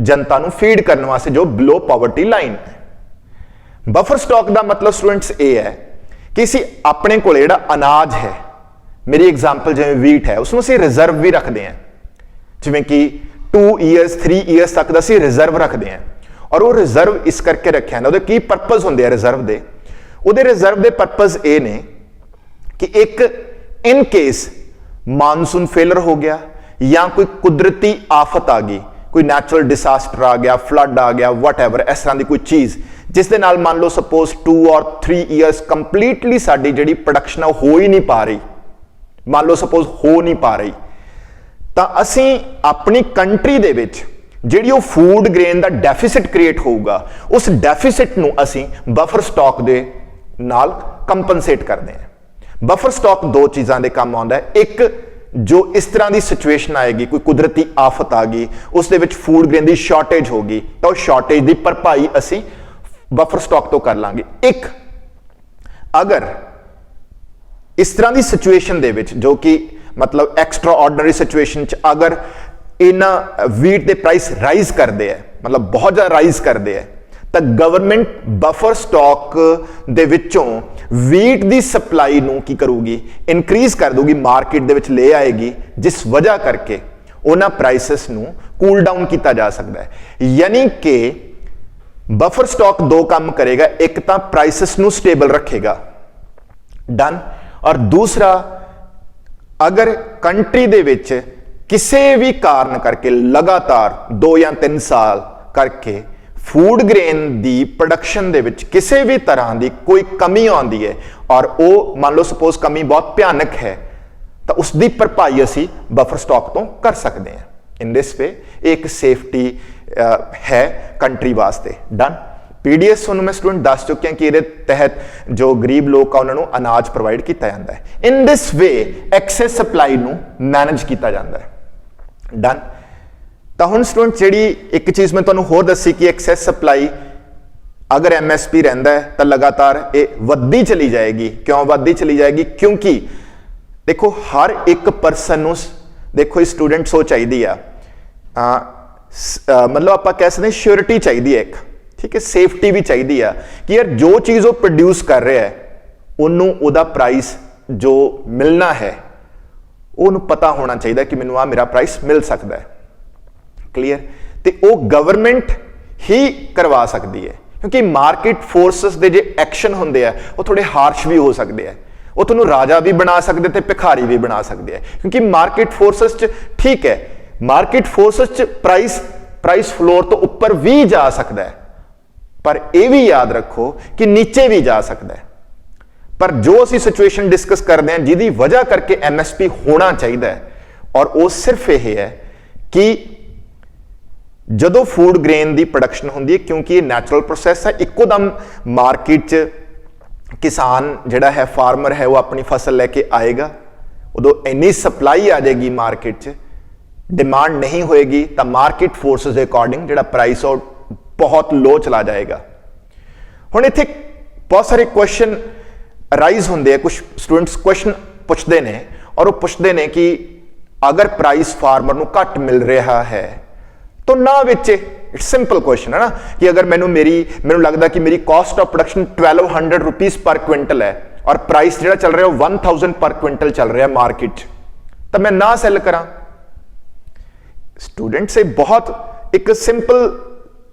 जनता नू फीड करने वास्ते जो बिलो पॉवर्टी लाइन है। बफर स्टॉक का मतलब स्टूडेंट्स ये है कि असीं अपने कोल जिहड़ा अनाज है, मेरी एग्जाम्पल जिवें वीट है, उसनूं असीं रिजर्व भी रखते हैं, जिवें कि 2 ईयर्स 3 ईयर्स तक का असीं रिजर्व रखते हैं। और वो रिजर्व इस करके रखे ना, की परपज़ होंदे आ रिजर्व दे, उहदे रिजर्व दे परपज़ ये ने कि एक इन केस मानसून फेलर हो गया या कोई कुदरती आफत आ गई, कोई नैचुरल डिसास्टर आ गया, फ्लड आ गया, वट एवर इस तरह की कोई चीज़ जिस दे नाल मान लो सपोज 2 और 3 ईयर्स कंप्लीटली साडी जिहड़ी प्रोडक्शन हो ही नहीं पा रही, मान लो सपोज हो नहीं पा रही, तो असीं अपनी कंट्री दे विच जिहड़ी वो फूड ग्रेन का डेफिसिट क्रिएट होगा, उस डेफिसिट नूं असीं बफर स्टॉक दे नाल कंपनसेट करते हैं। बफर स्टॉक 2 चीज़ों के काम आउंदा है, एक जो इस तरह की सिचुएशन आएगी, कोई कुदरती आफत आ गई, उस दे विच फूड ग्रेन की शॉर्टेज होगी, तो शॉर्टेज की भरपाई असीं बफर स्टॉक तो कर लांगे। एक अगर इस तरह की सिचुएशन दे विच जो कि मतलब एक्स्ट्रा ऑर्डनरी सिचुएशन च अगर इन्हां वीट के प्राइस राइज करते हैं, मतलब बहुत ज़्यादा राइज करते हैं, तो गवर्नमेंट बफर स्टॉक दे विचों वीट की सप्लाई नूं की करूगी, इनक्रीज कर दूगी, मार्केट दे विच ले आएगी, जिस वजह करके उन्हां प्राइसिस नूं कूल डाउन किया जा सकता है। यानी कि बफर स्टॉक 2 काम करेगा, एक तो प्राइसिस नूं स्टेबल रखेगा, डन, और दूसरा अगर कंट्री दे विच किसी भी कारण करके लगातार 2 या 3 साल करके फूड ग्रेन की प्रोडक्शन दे विच किसी भी तरह की कोई कमी आती है और वो मान लो सपोज कमी बहुत भयानक है, तो उसकी भरपाई असी बफर स्टॉक तो कर सकते हैं। इन दिस वे एक सेफ्टी है कंट्री वास्ते, डन। PDS तुहानूं मैं स्टूडेंट दस चुकिया कि ये तहत जो गरीब लोग आ उन्होंने अनाज प्रोवाइड किया जाता है। In this way excess supply नूं मैनेज किया जाता है, डन। तो हुण स्टूडेंट जिहड़ी एक चीज़ मैं तुहानूं होर दसी कि एक्सेस सप्लाई अगर MSP रहिंदा है तो लगातार ये वधदी चली जाएगी। क्यों वधदी चली जाएगी? क्योंकि देखो हर एक परसन नूं देखो स्टूडेंट सो चाहिदी आ, मतलब आप कह सकते हैं श्योरिटी चाहिए एक, ठीक है, सेफ्टी भी चाहिए आ कि यार जो चीज़ वो प्रोड्यूस कर रहा है उन्होंने उहदा प्राइस जो मिलना है उन्होंने पता होना चाहिए कि मैनूं आ मेरा प्राइस मिल सकता है, क्लीयर। तो वो गवर्नमेंट ही करवा सकती है, क्योंकि मार्केट फोर्सेस दे जे एक्शन होंदे आ वो थोड़े हार्श भी हो सकते हैं, वो तुहानूं राजा भी बना सकते थे, भिखारी भी बना सकते हैं, क्योंकि मार्केट फोर्सेस च ठीक है, मार्केट फोर्सेस च प्राइस फ्लोर तो ऊपर भी जा सकता है, पर यह भी याद रखो कि नीचे भी जा सकता है। पर जो असी सिचुएशन डिस्कस करते हैं जिहदी वजह करके MSP होना चाहिए है, और वो सिर्फ यह है कि जदों फूड ग्रेन की प्रोडक्शन होंदी है, क्योंकि ये नैचुरल प्रोसैस है, इक्को दम मार्केट च किसान जिहड़ा है फार्मर है वो अपनी फसल लेके आएगा, उदों इन्नी सप्लाई आ जाएगी मार्केट च, डिमांड नहीं होएगी, तो मार्केट फोर्सेस के अकॉर्डिंग जिहड़ा प्राइस और बहुत लो चला जाएगा। हुण इत्थे बहुत सारे क्वेश्चन राइज होंदे हैं, कुछ स्टूडेंट्स क्वेश्चन पुछदे ने और वो पुछदे ने कि अगर प्राइस फार्मर नूं घट मिल रहा है तो ना बेचे। इट्स सिंपल क्वेश्चन है ना कि अगर मैनू लगता कि मेरी cost of production 1200 rupees per quintal है और प्राइस जो चल रहा है 1000 पर क्विंटल चल रहा है मार्केट, तो मैं ना सेल करा। स्टूडेंट से बहुत एक सिंपल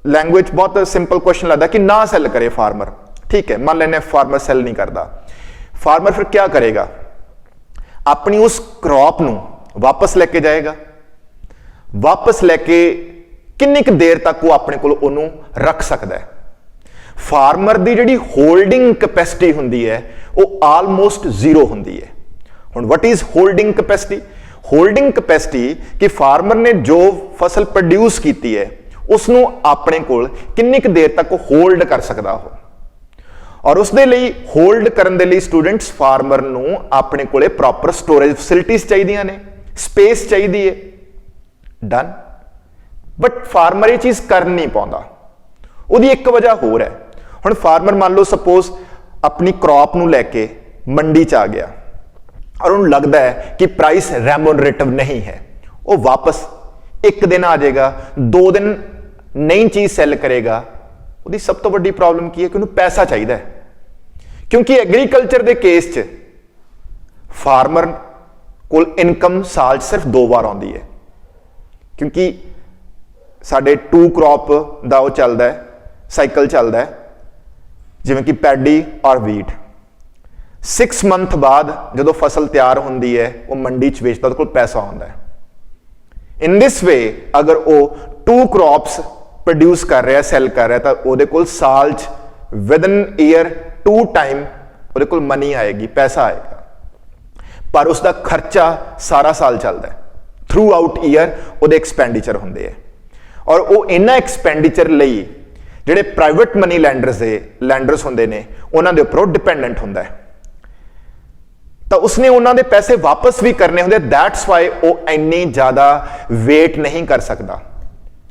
लैंग्वेज, बहुत सिंपल क्वेश्चन लगता कि ना सेल करे फार्मर। ठीक है, मान लेने फार्मर सेल नहीं करता, फार्मर फिर क्या करेगा? अपनी उस क्रॉप नू वापस लेके जाएगा। वापस लेके किन्नी क देर तक वो अपने को ओनू रख सकता है? फार्मर दी जिहड़ी होल्डिंग कैपेसिटी हुंदी है वो आलमोस्ट जीरो हुंदी है। हुण what is holding capacity? Holding capacity कि फार्मर ने जो फसल प्रोड्यूस कीती है उसनू अपने कोल किन्नी क देर तक होल्ड कर सकदा हो, और उसदे लई होल्ड करन दे लई स्टूडेंट्स फार्मर नू अपने कोले प्रॉपर स्टोरेज फैसिलिटीज चाहिदियां ने, स्पेस चाहिदी है। डन। बट फार्मर ये चीज कर नहीं पाਉਂਦਾ। ਉਹਦੀ एक वजह होर है। हुण फार्मर मान लो सपोज अपनी क्रॉप नू लैके मंडी च आ गया और उन्हें लगता है कि प्राइस रेमोनरेटिव नहीं है, वो वापस एक दिन आ जाएगा, 2 दिन नई चीज सेल करेगा। उसकी सब तो बड़ी प्रॉब्लम की है कि उन्हें पैसा चाहिए, क्योंकि एग्रीकल्चर के केस च फार्मर को इनकम साल सिर्फ 2 बार आती है, क्योंकि साडे 2 क्रॉप का वो चलता है, साइकिल चलता है, जिवें कि पैडी और वीट। 6 मंथ बाद जो फसल तैयार होंदी है वो मंडी च बेचता, उसको पैसा आता है। इन दिस वे अगर वो 2 क्रॉप्स प्रोड्यूस कर रहा है, सेल कर रहा है, तो वो कोल साल च विद इन ईयर 2 टाइम वो कोल मनी आएगी, पैसा आएगा, पर उसका खर्चा सारा साल चलता है। थ्रू आउट ईयर वो एक्सपेंडिचर होंदे है, और वो इन्ना एक्सपेंडिचर लई जिहड़े प्राइवेट मनी लैंडर्स होंदे ने उन्हां दे उपर डिपेंडेंट होंदा है, तो उसने उन्हां दे पैसे वापस भी करने होंदे। दैट्स वाई वो इन्नी ज्यादा वेट नहीं कर सकता,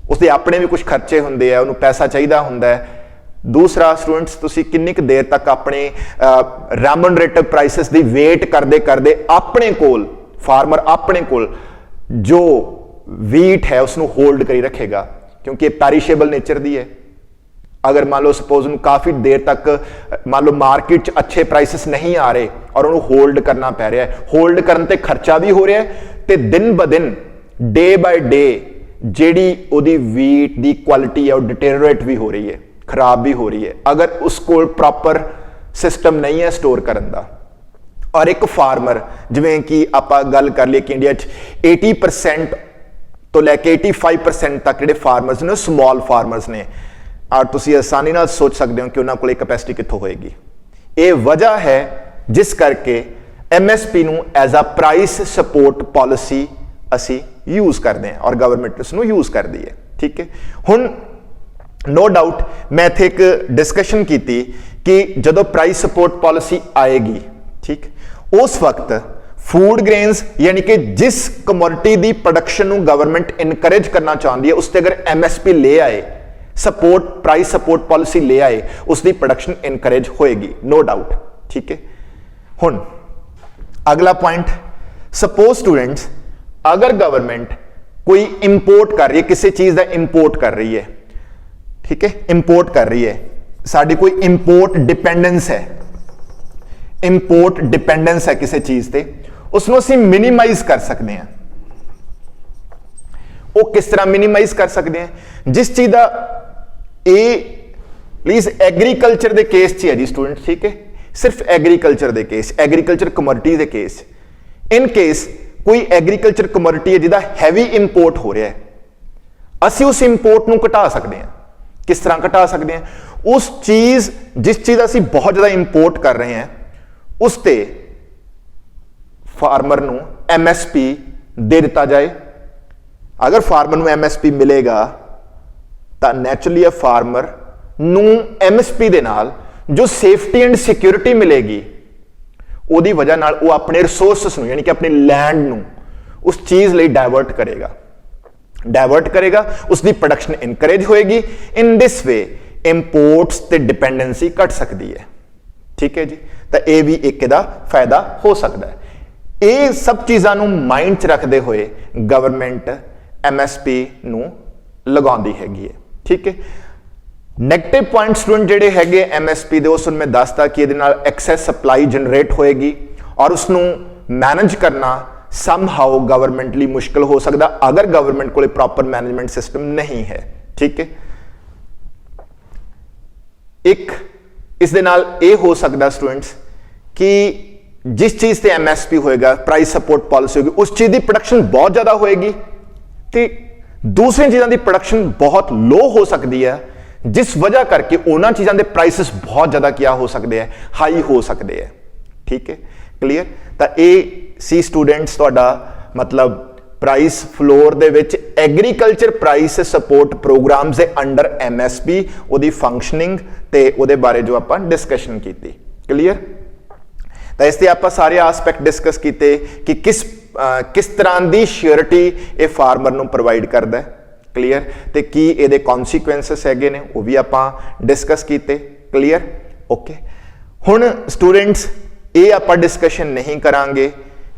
उसके अपने भी कुछ खर्चे होंदे है, उन्हें पैसा चाहिए होंदा है। दूसरा स्टूडेंट्स, तुसी किन्नी क देर तक अपने रेमोनरेटिव प्राइसेस दी वेट करदे करदे अपने कोल फार्मर अपने कोल जो वीट है उसनू होल्ड करी रखेगा, क्योंकि पैरिशेबल नेचर दी है। अगर मान लो सपोज काफी देर तक मान लो मार्केट च अच्छे प्राइसेस नहीं आ रहे और उन्होंने होल्ड करना पै रहा है, होल्ड करने ते खर्चा भी हो रहा है, ते दिन ब दिन डे बाय डे जेडी ओदी वीट दी क्वालिटी है वो डिटेरियोरेट भी हो रही है, खराब भी हो रही है, अगर उसको प्रॉपर सिस्टम नहीं है स्टोर करने का। और एक फार्मर जिवें कि आप गल कर लिए कि इंडिया 80% तो लैके 85% तक जिहड़े फार्मर्स ने स्मॉल फार्मर्स ने, और तुसीं आसानी नाल सोच सकते हो कि उन्हां कोल कैपेसिटी कित्थों होएगी। ये वजह है जिस करके MSP नूं as a price support policy असी यूज करते हैं और गवर्नमेंट इसनूं यूज करती है। ठीक है, हुण नो डाउट मैं इत्थे एक डिस्कशन की कि जदों प्राइस सपोर्ट पॉलिसी आएगी, ठीक, उस वक्त फूड ग्रेन्स यानी कि जिस कमोडिटी दी प्रोडक्शन नूं गवर्नमेंट इनकरेज करना चाहती है उसते अगर MSP ले आए, सपोर्ट प्राइस सपोर्ट पॉलिसी ले आए, उसकी प्रोडक्शन इनकरेज होएगी, नो डाउट। ठीक है, हुण अगला पॉइंट, सपोज स्टूडेंट्स अगर गवर्नमेंट कोई इंपोर्ट कर रही है, किसी चीज का इंपोर्ट कर रही है, ठीक है, इंपोर्ट कर रही है, साडी कोई इंपोर्ट डिपेंडेंस है, इंपोर्ट डिपेंडेंस है किसी चीज से, उसनों असीं मिनिमाइज कर सकते हैं। वो किस तरह मिनिमाइज कर सकते हैं? जिस चीज का प्लीज एग्रीकल्चर के केस च है जी स्टूडेंट, ठीक है, सिर्फ एग्रीकल्चर के केस, एग्रीकल्चर कमोडिटी के केस, इन केस कोई एग्रीकल्चर कमोडिटी है जिहदा हैवी इंपोर्ट हो रहा है, असीं उस इंपोर्ट नूं घटा सकते हैं। किस तरह घटा सकते हैं? उस चीज जिस चीज असीं बहुत ज्यादा इंपोर्ट कर रहे हैं उसते फार्मर नूं MSP दे दिता जाए। अगर फार्मर नूं MSP मिलेगा तो नैचुरली फार्मर नूं MSP दे नाल जो सेफ्टी एंड सिक्योरिटी मिलेगी उहदी वजह नाल वो अपने रिसोर्सेस नूं यानी कि अपनी लैंड नूं उस चीज लई डाइवर्ट करेगा। डाइवर्ट करेगा, उसकी प्रोडक्शन इनकरेज होएगी। इन दिस वे इंपोर्ट्स ते डिपेंडेंसी घट सकती है। ठीक है जी, तो यह भी एक फायदा हो सकता है। ये सब चीज़ों माइंड च रखते हुए गवर्नमेंट MSP लगाती हैगी है। ठीक है, नैगेटिव पॉइंट स्टूडेंट जेडे हैगे MSP दे उस मैं दसता कि ये एक्सैस सप्लाई जनरेट होएगी और उसनू मैनेज करना समहाउ गवर्नमेंटली मुश्किल हो सकता अगर गवर्नमेंट को प्रॉपर मैनेजमेंट सिस्टम नहीं है। ठीक है, एक इस दे नाल ये हो सकता स्टूडेंट्स कि जिस चीज़ से MSP होएगा, प्राइस सपोर्ट पॉलिसी होगी, उस चीज़ की प्रोडक्शन बहुत ज़्यादा होएगी तो दूसरी चीज़ों की प्रोडक्शन बहुत लो हो सकती है, जिस वजह करके उन्होंने चीज़ों के प्राइसेस बहुत ज़्यादा क्या हो सकते हैं, हाई हो सकते हैं। ठीक है, क्लीयर। तो ये सी स्टूडेंट्स तुहाडा मतलब प्राइस फ्लोर दे विच एग्रीकल्चर प्राइस सपोर्ट प्रोग्राम्स दे अंडर MSP उहदी फंक्शनिंग ते उहदे बारे जो आपां डिस्कशन की। क्लीयर। तो इससे आप सारे आस्पैक्ट डिस्कस किए कि किस तरह की श्योरिटी ये फार्मर को प्रोवाइड करता है। क्लीयर। तो की ये कॉन्सीक्वेंसिस है ने वो भी आप डिस्कस किए। क्लीयर। ओके, हुण स्टूडेंट्स ये आप डिस्कशन नहीं करांगे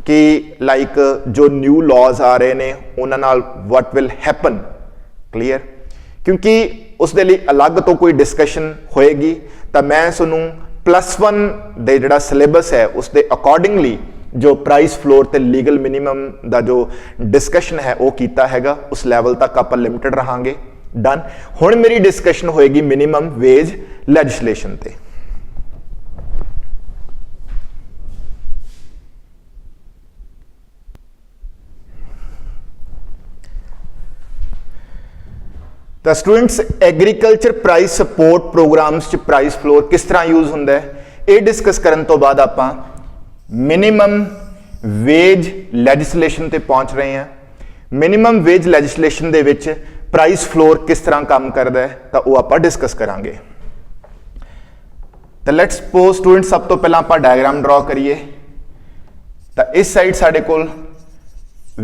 कि लाइक जो न्यू लॉज आ रहे हैं उन्होंने वट विल हैपन। क्लीयर, क्योंकि उसके लिए अलग तो कोई डिस्कशन होएगी। तो मैं सुनूं +1 दे जिहड़ा सिलेबस है उसके अकॉर्डिंगली जो प्राइस फ्लोर ते लीगल मिनिमम का जो डिस्कशन है वो कीता हैगा, उस लैवल तक आप लिमिटेड रहांगे। डन। हुण मेरी डिस्कशन होएगी मिनिमम वेज लैजिस्लेशन ते। तो students agriculture price support programs च प्राइस फ्लोर किस तरह यूज होंदा है, ये डिस्कस करने तो बाद आप मिनिमम वेज लैजिस्लेशन ते पहुंच रहे हैं। मिनिमम वेज लैजिस्लेशन दे विच प्राइस फ्लोर किस तरह काम करता है तो वो आप डिस्कस करांगे। तो लेट्स सपोज स्टूडेंट सब तो पहला आप डायग्राम ड्रॉ करिए। तो इस साइड साडे कोल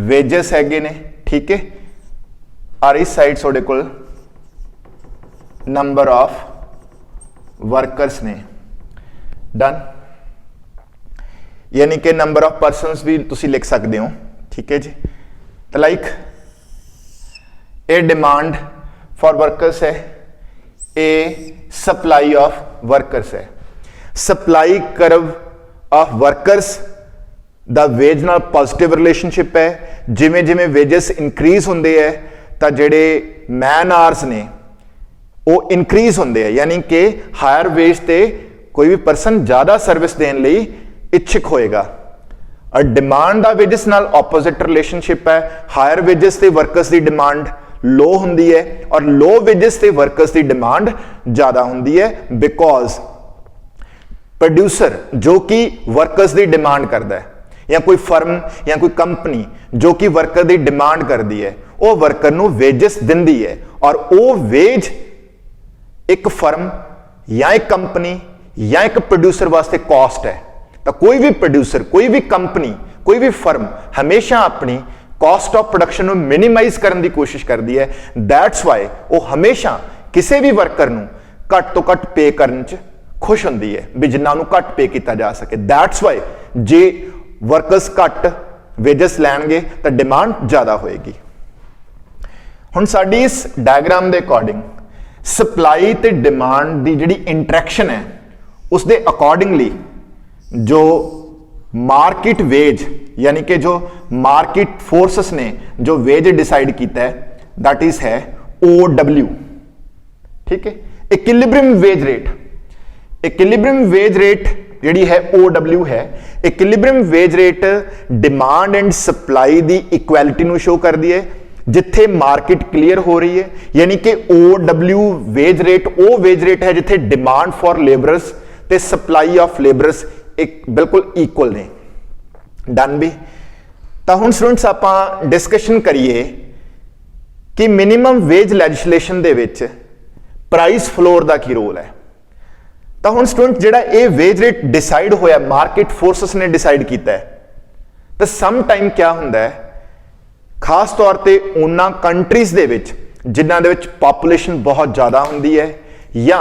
वेजेस हैगे ने। ठीक है, और इस साइड साडे कोल नंबर ऑफ वर्कर्स ने। डन। यानी कि नंबर ऑफ पर्सनस भी तुसी लिख सकते हो। ठीक है जी। तो like a demand for workers है, ए सप्लाई ऑफ वर्कर्स है। सप्लाई कर्व ऑफ वर्कर्स दा वेज नाल पॉजिटिव रिलेशनशिप है। जिमें जिमें वेजेस इंक्रीज होंदे है तो जेडे मैन आवर्स ने वो इंक्रीज होंदे है, यानी कि हायर वेज ते कोई भी पर्सन ज्यादा सर्विस देने लई इच्छुक होएगा। और डिमांड दा वेजेस नाल ऑपोजिट रिलेशनशिप है। हायर वेजेस ते वर्कर्स की डिमांड लो हुंदी है और लो वेजेस ते वर्कर्स की डिमांड ज्यादा हुंदी है, बिकॉज प्रोड्यूसर जो कि वर्कर्स की डिमांड करता है या कोई फर्म या कोई कंपनी जो कि वर्कर की डिमांड करती है वो वर्कर नूं वेजेस दिंदी है, और वो वेज एक फर्म या एक कंपनी या एक प्रोड्यूसर वास्ते कॉस्ट है। तो कोई भी प्रोड्यूसर, कोई भी कंपनी, कोई भी फर्म हमेशा अपनी कॉस्ट ऑफ प्रोडक्शन को मिनिमाइज करने की कोशिश करती है। दैट्स वाई वो हमेशा किसी भी वर्कर नूं घट तो घट पे करने च खुश होंदी है भी जिन्ना नूं घट पे किया जा सके। दैट्स वाई जे वर्कर्स घट वेजेस लैणगे तो डिमांड ज्यादा होएगी। हुण साडी इस डायग्राम के अकॉर्डिंग सप्लाई ते डिमांड की जिहड़ी इंटरैक्शन है उसके अकॉर्डिंगली जो मार्केट वेज यानी कि जो मार्केट फोर्सेस ने जो वेज डिसाइड किया है दैट इज है OW। ठीक है, equilibrium wage rate. Equilibrium wage rate जिहड़ी है OW है। Equilibrium wage rate demand and supply की इक्वैलिटी नूं शो करदी है जिथे मार्केट क्लीयर हो रही है, यानी कि OW वेज रेट वो वेज रेट है जिथे डिमांड फॉर लेबरर्स ते सप्लाई ऑफ लेबरर्स एक बिल्कुल इक्वल ने। डन भी। तो हुण स्टूडेंट्स आप डिस्कशन करिए कि मिनिमम वेज लैजिस्लेशन दे विच प्राइस फ्लोर का की रोल है। तो हुण स्टूडेंट जिहड़ा ये वेज रेट डिसाइड होया मार्केट फोर्सेस ने डिसाइड किया है, तो सम टाइम क्या हुंदा है खास तौर पे उन्हां कंट्रीज़ दे विच जिन्हां दे विच पॉपूलेशन बहुत ज़्यादा हुंदी है या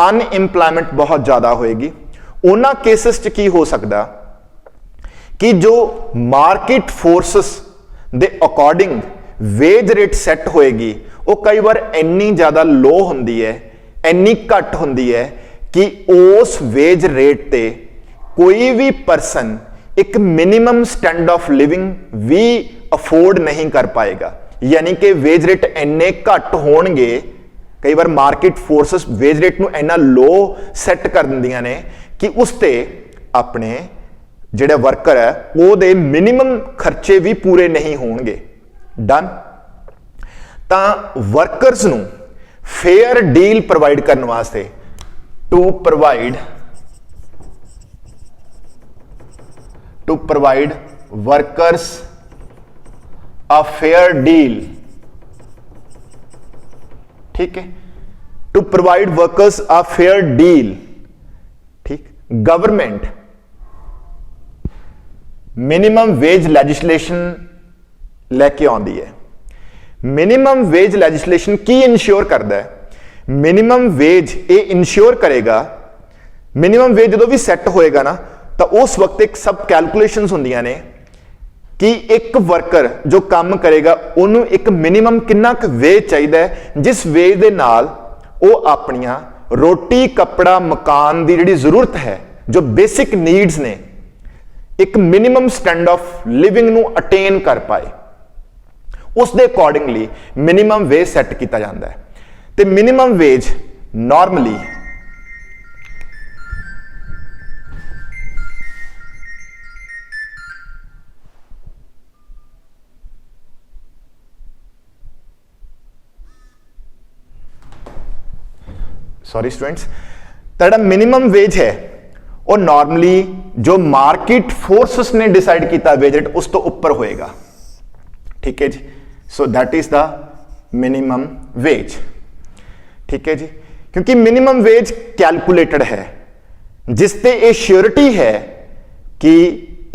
अनएम्पलॉयमेंट बहुत ज़्यादा होएगी, उन्हां केसेस च की हो सकदा कि जो मार्केट फोर्सेस दे अकॉर्डिंग वेज रेट सैट होएगी वो कई बार इन्नी ज़्यादा लो हुंदी है, इन्नी घट हुंदी है कि उस वेज रेट ते कोई भी परसन एक मिनिमम स्टैंड ऑफ लिविंग भी अफोर्ड नहीं कर पाएगा। यानी कि वेज रेट इन्ने घट होणगे, कई बार मार्केट फोर्सेस वेज रेट नूं इन्ना लो सैट कर दिंदियां ने कि उस ते अपने जिहड़े वर्कर है ਉਹਦੇ मिनिमम खर्चे भी पूरे नहीं होणगे। डन। तां वर्कर्स नूं फेयर डील प्रोवाइड करने वास्ते to provide workers a fair deal, ठीक है, to provide workers a fair deal, ठीक, गवर्नमेंट मिनिमम वेज लैजिस्लेशन लैके आउंदी है। मिनिमम वेज लैजिस्लेशन की इंश्योर करता है? मिनिमम वेज ये इंश्योर करेगा, मिनिमम वेज जो भी सैट होएगा ना तो उस वक्त एक सब कैलकुलेशंस होंदियां ने कि एक वर्कर जो काम करेगा उन्होंने एक मिनिमम कितना वेज चाहिए जिस वेज दे नाल वो अपनियां रोटी कपड़ा मकान की जिहड़ी जरूरत है, जो बेसिक नीड्स ने, एक मिनिमम स्टैंड ऑफ लिविंग नूं अटेन कर पाए। उस दे अकॉर्डिंगली मिनिमम वेज सैट किया जाता है। तो minimum wage normally sorry students, तेरा मिनिमम वेज है वो नॉर्मली जो मार्केट फोर्सेस ने डिसाइड किया वेज रेट उस तो ऊपर होएगा, ठीक है जी। So that is the minimum wage, ठीक है जी, क्योंकि मिनिमम वेज कैलकुलेटेड है जिसते ये श्योरिटी है कि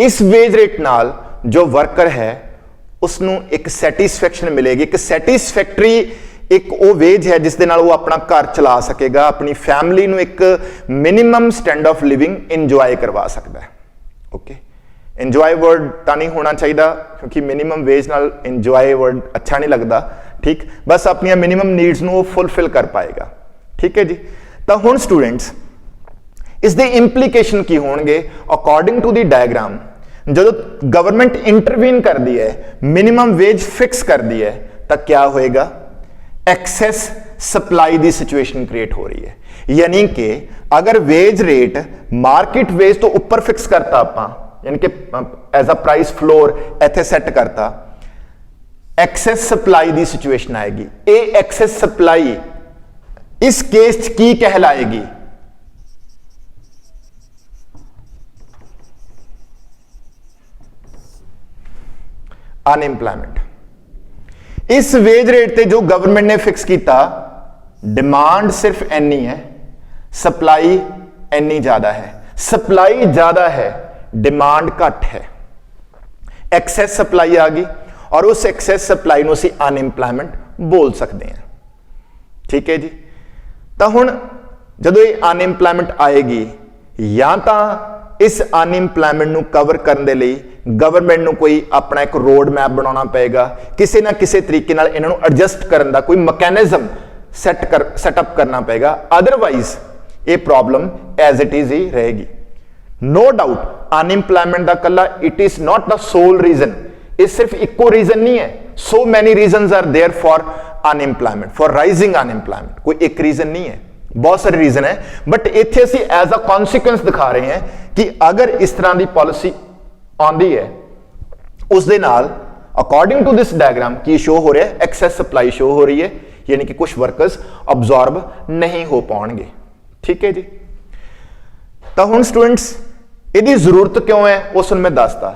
इस वेज रेट नाल जो वर्कर है उसनों एक सैटिस्फैक्शन मिलेगी, एक सैटिस्फैक्टरी एक वो वेज है जिस दे नाल वो अपना घर चला सकेगा, अपनी फैमिली नूं एक minimum stand of living enjoy करवा सकता है। ओके, इंजॉय वर्ड तो नहीं होना चाहिए क्योंकि मिनिमम वेज नाल इंजॉय वर्ड अच्छा नहीं लगता, ठीक, बस अपनी मिनिमम नीड्स नूं वो फुलफिल कर पाएगा, ठीक है जी। तो हुण स्टूडेंट्स इस दे इंप्लीकेशन की होणगे अकॉर्डिंग टू द डायग्राम। जो गवर्नमेंट इंटरवीन कर दी है, मिनिमम वेज फिक्स कर दी है, तो क्या होएगा? एक्सेस सप्लाई की सिचुएशन क्रिएट हो रही है। यानी कि अगर वेज रेट मार्केट वेज तो ऊपर फिक्स करता आपां, यानी कि एज अ प्राइस फ्लोर इत्थे सैट करता, एक्सेस सप्लाई की सिचुएशन आएगी। ये एक्सेस सप्लाई इस केस च की कहलाएगी? अनएम्प्लॉयमेंट। इस वेज रेट पे जो गवर्नमेंट ने फिक्स किया, डिमांड सिर्फ इन्नी है, सप्लाई इन्नी ज्यादा है, सप्लाई ज्यादा है, डिमांड घट है, एक्सेस सप्लाई आ गई और उस एक्सेस सप्लाई को असीं अनएम्प्लॉयमेंट बोल सकते हैं, ठीक है जी। तो हुण जदों ये अनएम्प्लॉयमेंट आएगी या तो इस अनएम्प्लॉयमेंट नूं कवर करने लई गवर्नमेंट नूं कोई अपना एक रोड मैप बनाना पेगा, किसी ना किसी तरीके नाल इन्हां नूं एडजस्ट करन दा कोई मैकेनिज्म सैटअप करना पेगा, अदरवाइज ये प्रॉब्लम एज इट इज ही रहेगी। नो डाउट अनएम्प्लॉयमेंट दा कल्ला it is not the sole reason, ये सिर्फ इको रीजन नहीं है, so many reason are there for unemployment, for rising unemployment, कोई एक रीजन नहीं है, बहुत सारे रीजन है, बट इत्थे असीं एज अ कॉन्सिक्वेंस दिखा रहे हैं कि अगर इस तरह की पॉलिसी आंदी है उस दे नाल अकॉर्डिंग टू दिस डायग्राम की शो हो रहा है, एक्सेस सप्लाई शो हो रही है, यानी कि कुछ वर्कर्स अब्जॉर्ब नहीं हो पाएंगे, ठीक है जी। तो हुण स्टूडेंट्स इसकी जरूरत क्यों है उस मैं दसता।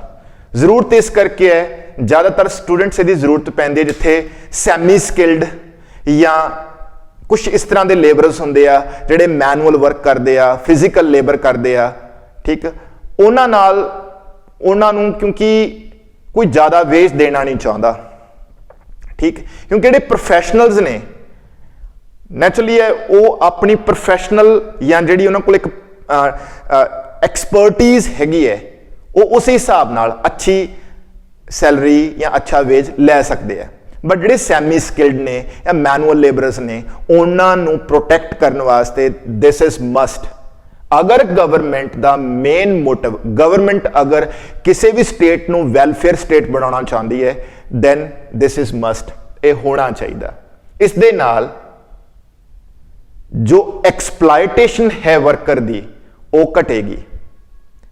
जरूरत इस करके है, ज्यादातर स्टूडेंट्स इसकी जरूरत पैंदी है जिथे सैमी स्किल्ड या कुछ इस तरह के लेबरर्स होंगे आ जिहड़े मैनुअल वर्क करते आ, फिजिकल लेबर करते आ, ठीक, उन्हां नाल उन्हां नूं क्योंकि कोई ज़्यादा वेज देना नहीं चाहता, ठीक। क्योंकि ਜਿਹੜੇ ਪ੍ਰੋਫੈਸ਼ਨਲਸ ਨੇ ਨੈਚੁਰਲੀ ਹੈ ਉਹ ਆਪਣੀ ਪ੍ਰੋਫੈਸ਼ਨਲ ਜਾਂ ਜਿਹੜੀ ਉਹਨਾਂ ਕੋਲ ਇੱਕ ਐਕਸਪਰਟੀਜ਼ ਹੈਗੀ ਹੈ ਉਹ ਉਸੇ ਹਿਸਾਬ ਨਾਲ ਅੱਛੀ ਸੈਲਰੀ ਜਾਂ ਅੱਛਾ ਵੇਜ ਲੈ ਸਕਦੇ ਆ। ਬਟ ਜਿਹੜੇ ਸੈਮੀ ਸਕਿਲਡ ਨੇ ਜਾਂ ਮੈਨੂਅਲ ਲੇਬਰਰਸ ਨੇ ਉਹਨਾਂ ਨੂੰ ਪ੍ਰੋਟੈਕਟ ਕਰਨ ਵਾਸਤੇ ਦਿਸ ਇਜ਼ ਮਸਟ। अगर गवर्नमेंट का मेन मोटिव, गवर्नमेंट अगर किसी भी स्टेट ਨੂੰ ਵੈਲਫੇਅਰ स्टेट बनाना चाहती है then this is must, ये होना चाहिए। इस दे नाल जो एक्सप्लाइटेशन है वर्कर दी वो घटेगी।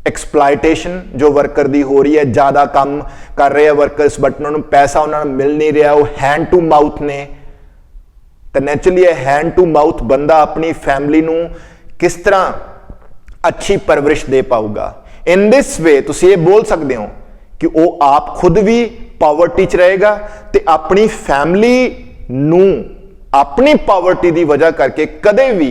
एक्सप्लाइटेशन जो वर्कर दी हो रही है, ज़्यादा काम कर रहे हैं वर्कर्स बट उन्होंने पैसा उन्होंने मिल नहीं रहा, वो हैंड टू माउथ ने, तो नैचुरली हैंड टू माउथ बंदा अपनी फैमिली नू किस तरह अच्छी परवरिश दे पाऊगा। इन दिस वे तुसीं ये बोल सकते हो कि वो आप खुद भी पावर्टी च रहेगा ते अपनी फैमिली नू अपनी पावर्टी की वजह करके कदे भी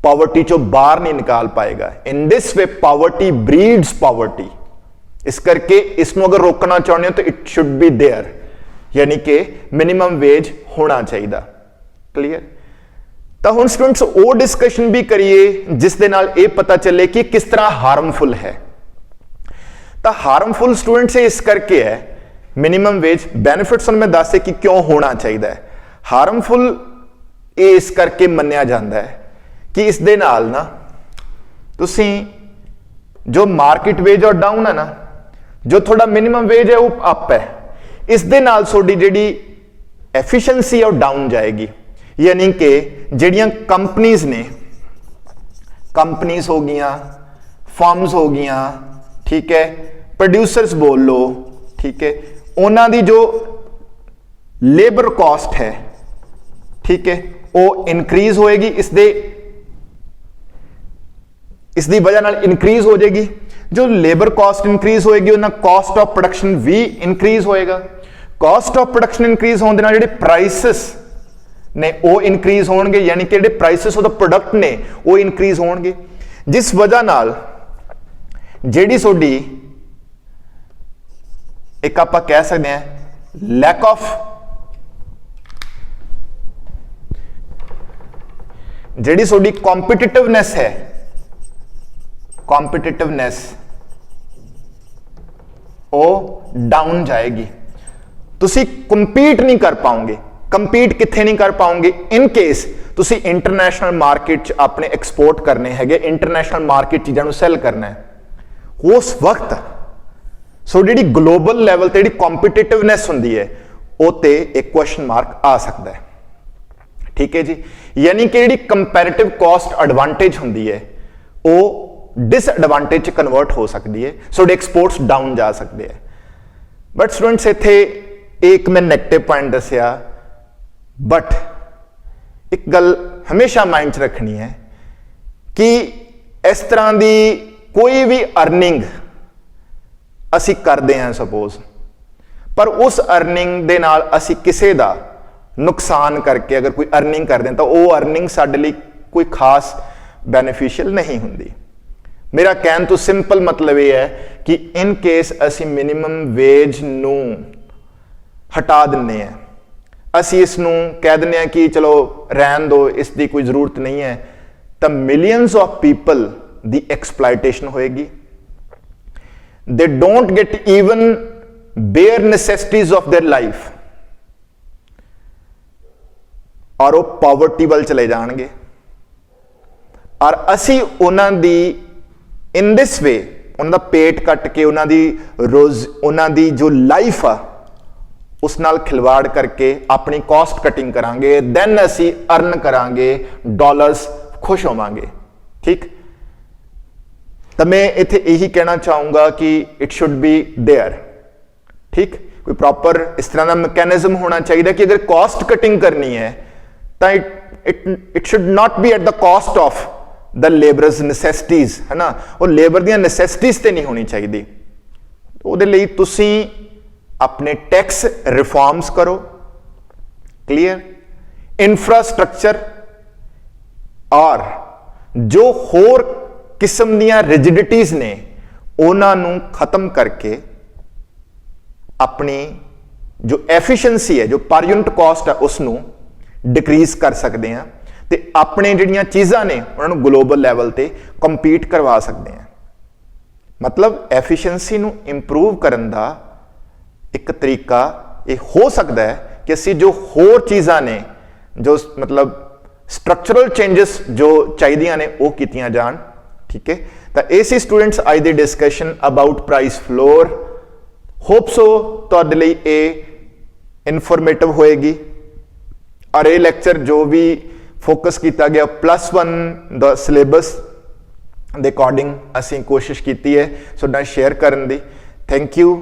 पावर्टी चो बाहर नहीं निकाल पाएगा। In this way poverty breeds poverty. इस करके इसनों अगर रोकना चाहते हो तो इट शुड बी देयर, यानी कि मिनिमम वेज होना चाहिए। क्लियर। तो हुण स्टूडेंट्स वो डिस्कशन भी करिए जिस दे नाल ये पता चले कि किस तरह हार्मफुल है। तो हार्मफुल स्टूडेंट्स इस करके है मिनिमम वेज बेनिफिट्स मैं दस कि क्यों होना चाहिए। हार्मफुल ये इस करके मन्निया जाता है कि इस दे नाल ना तुसी जो मार्केट वेज और डाउन है ना, जो थोड़ा मिनिमम वेज है वो अप है, इस दे नाल थोड़ी जिहड़ी एफिशिएंसी है वो डाउन जाएगी। यानी कि ਜਿਹੜੀਆਂ कंपनीज ने, कंपनीज हो गई, फर्म्स हो गई, ठीक है, प्रोड्यूसर्स बोल लो, ठीक है, उन्हों की जो लेबर कॉस्ट है, ठीक है, वो इनक्रीज होएगी। इसकी वजह नाल इनक्रीज हो जाएगी। जो लेबर कॉस्ट इनक्रीज होएगी उन्हें कॉस्ट ऑफ प्रोडक्शन भी इनक्रीज होएगा। कॉस्ट ऑफ प्रोडक्शन इनक्रीज होने नाल जिहड़े प्राइसेस ने वो इनक्रीज होणगे, यानी कि जिहड़े प्राइसेस ऑफ द प्रोडक्ट ने वो इनक्रीज होणगे, जिस वजह नाल जिहड़ी तुहाडी एक आपां कह सकते हैं लैक ऑफ, जिहड़ी तुहाडी कॉम्पिटिटिवनेस है, कॉम्पिटिटिवनेस वो डाउन जाएगी। तुसी कंपीट नहीं कर पाओगे। कंपीट कित्थे नहीं कर पाओगे? इन केस तुसी इंटरनेशनल मार्केट अपने एक्सपोर्ट करने हैं, इंटरनेशनल मार्केट चीज़ों सैल करना है, उस वक्त सो जी ग्लोबल लैवल पर जी कॉम्पिटिटिवनेस होंगी है वो एक क्वेश्चन मार्क आ सकता है। ठीक है जी। यानी कि जी कंपैरेटिव कॉस्ट एडवांटेज होंगी है वो डिसएडवांटेज कन्वर्ट हो सकती है, सो एक्सपोर्ट्स डाउन जा सकते हैं। बट स्टूडेंट्स इत्थे एक मैं नैगेटिव पॉइंट दसिया, बट एक गल हमेशा माइंड च रखनी है कि इस तरह की कोई भी अर्निंग असी करते हैं सपोज, पर उस अर्निंग दे नाल असी किसी का नुकसान करके अगर कोई अर्निंग करते हैं तो वो अर्निंग साडे लई कोई खास बेनिफिशियल नहीं होंदी। मेरा कहने तो सिंपल मतलब यह है कि इन केस असी मिनिमम वेज नू हटा दिंदे हैं, असी इसनू कह दिंदे हैं कि चलो रहन दो, इसकी कोई जरूरत नहीं है, तो मिलियंस ऑफ पीपल दी एक्सप्लाइटेशन होएगी। They don't get even bare necessities of their life और वो पॉवर्टी वाल चले जाएंगे। और असी उन्हों दी इन दिस वे उन्होंने पेट कट के उन्होंने जो लाइफ आ उस नाल खिलवाड़ करके अपनी कॉस्ट कटिंग करांगे, देन असी अर्न करांगे डॉलर्स, खुश होवांगे। ठीक। तो मैं इत्थे यही कहना चाहूँगा कि इट शुड बी देयर। ठीक। कोई प्रॉपर इस तरह का मैकेनिज्म होना चाहिए कि अगर कॉस्ट कटिंग करनी है तो it should not be at the cost of the labours necessities, है ना, और लेबर दी नैसेसिटीज ते नहीं होनी चाहिए। उहदे लई तुसी अपने टैक्स रिफॉर्म्स करो, क्लियर, इंफ्रास्ट्रक्चर और जो होर किस्म दियां रिजिडिटीज ने उन्होंने खत्म करके अपनी जो एफिशिएंसी है, जो पर यूनिट कॉस्ट है, उसनों डिक्रीज कर सकते हैं ते अपने जिहड़ियां चीज़ां ने उन्होंने ग्लोबल लैवल ते कंपीट करवा सकते हैं। मतलब एफिशिएंसी नूं इंप्रूव करन दा एक तरीका ये हो सकता है कि असीं जो होर चीज़ां ने, जो मतलब स्ट्रक्चरल चेंजेस जो चाहिए ने वो कीतियां जान। ठीक है, तो ऐसी स्टूडेंट्स अज दी discussion about price floor. Hope so तुहाडे लई ये इनफॉर्मेटिव होएगी और ये लेक्चर जो भी फोकस किया गया +1 द सिलेबस दे अकॉर्डिंग असीं कोशिश की है सो शेयर करन दी। Thank you.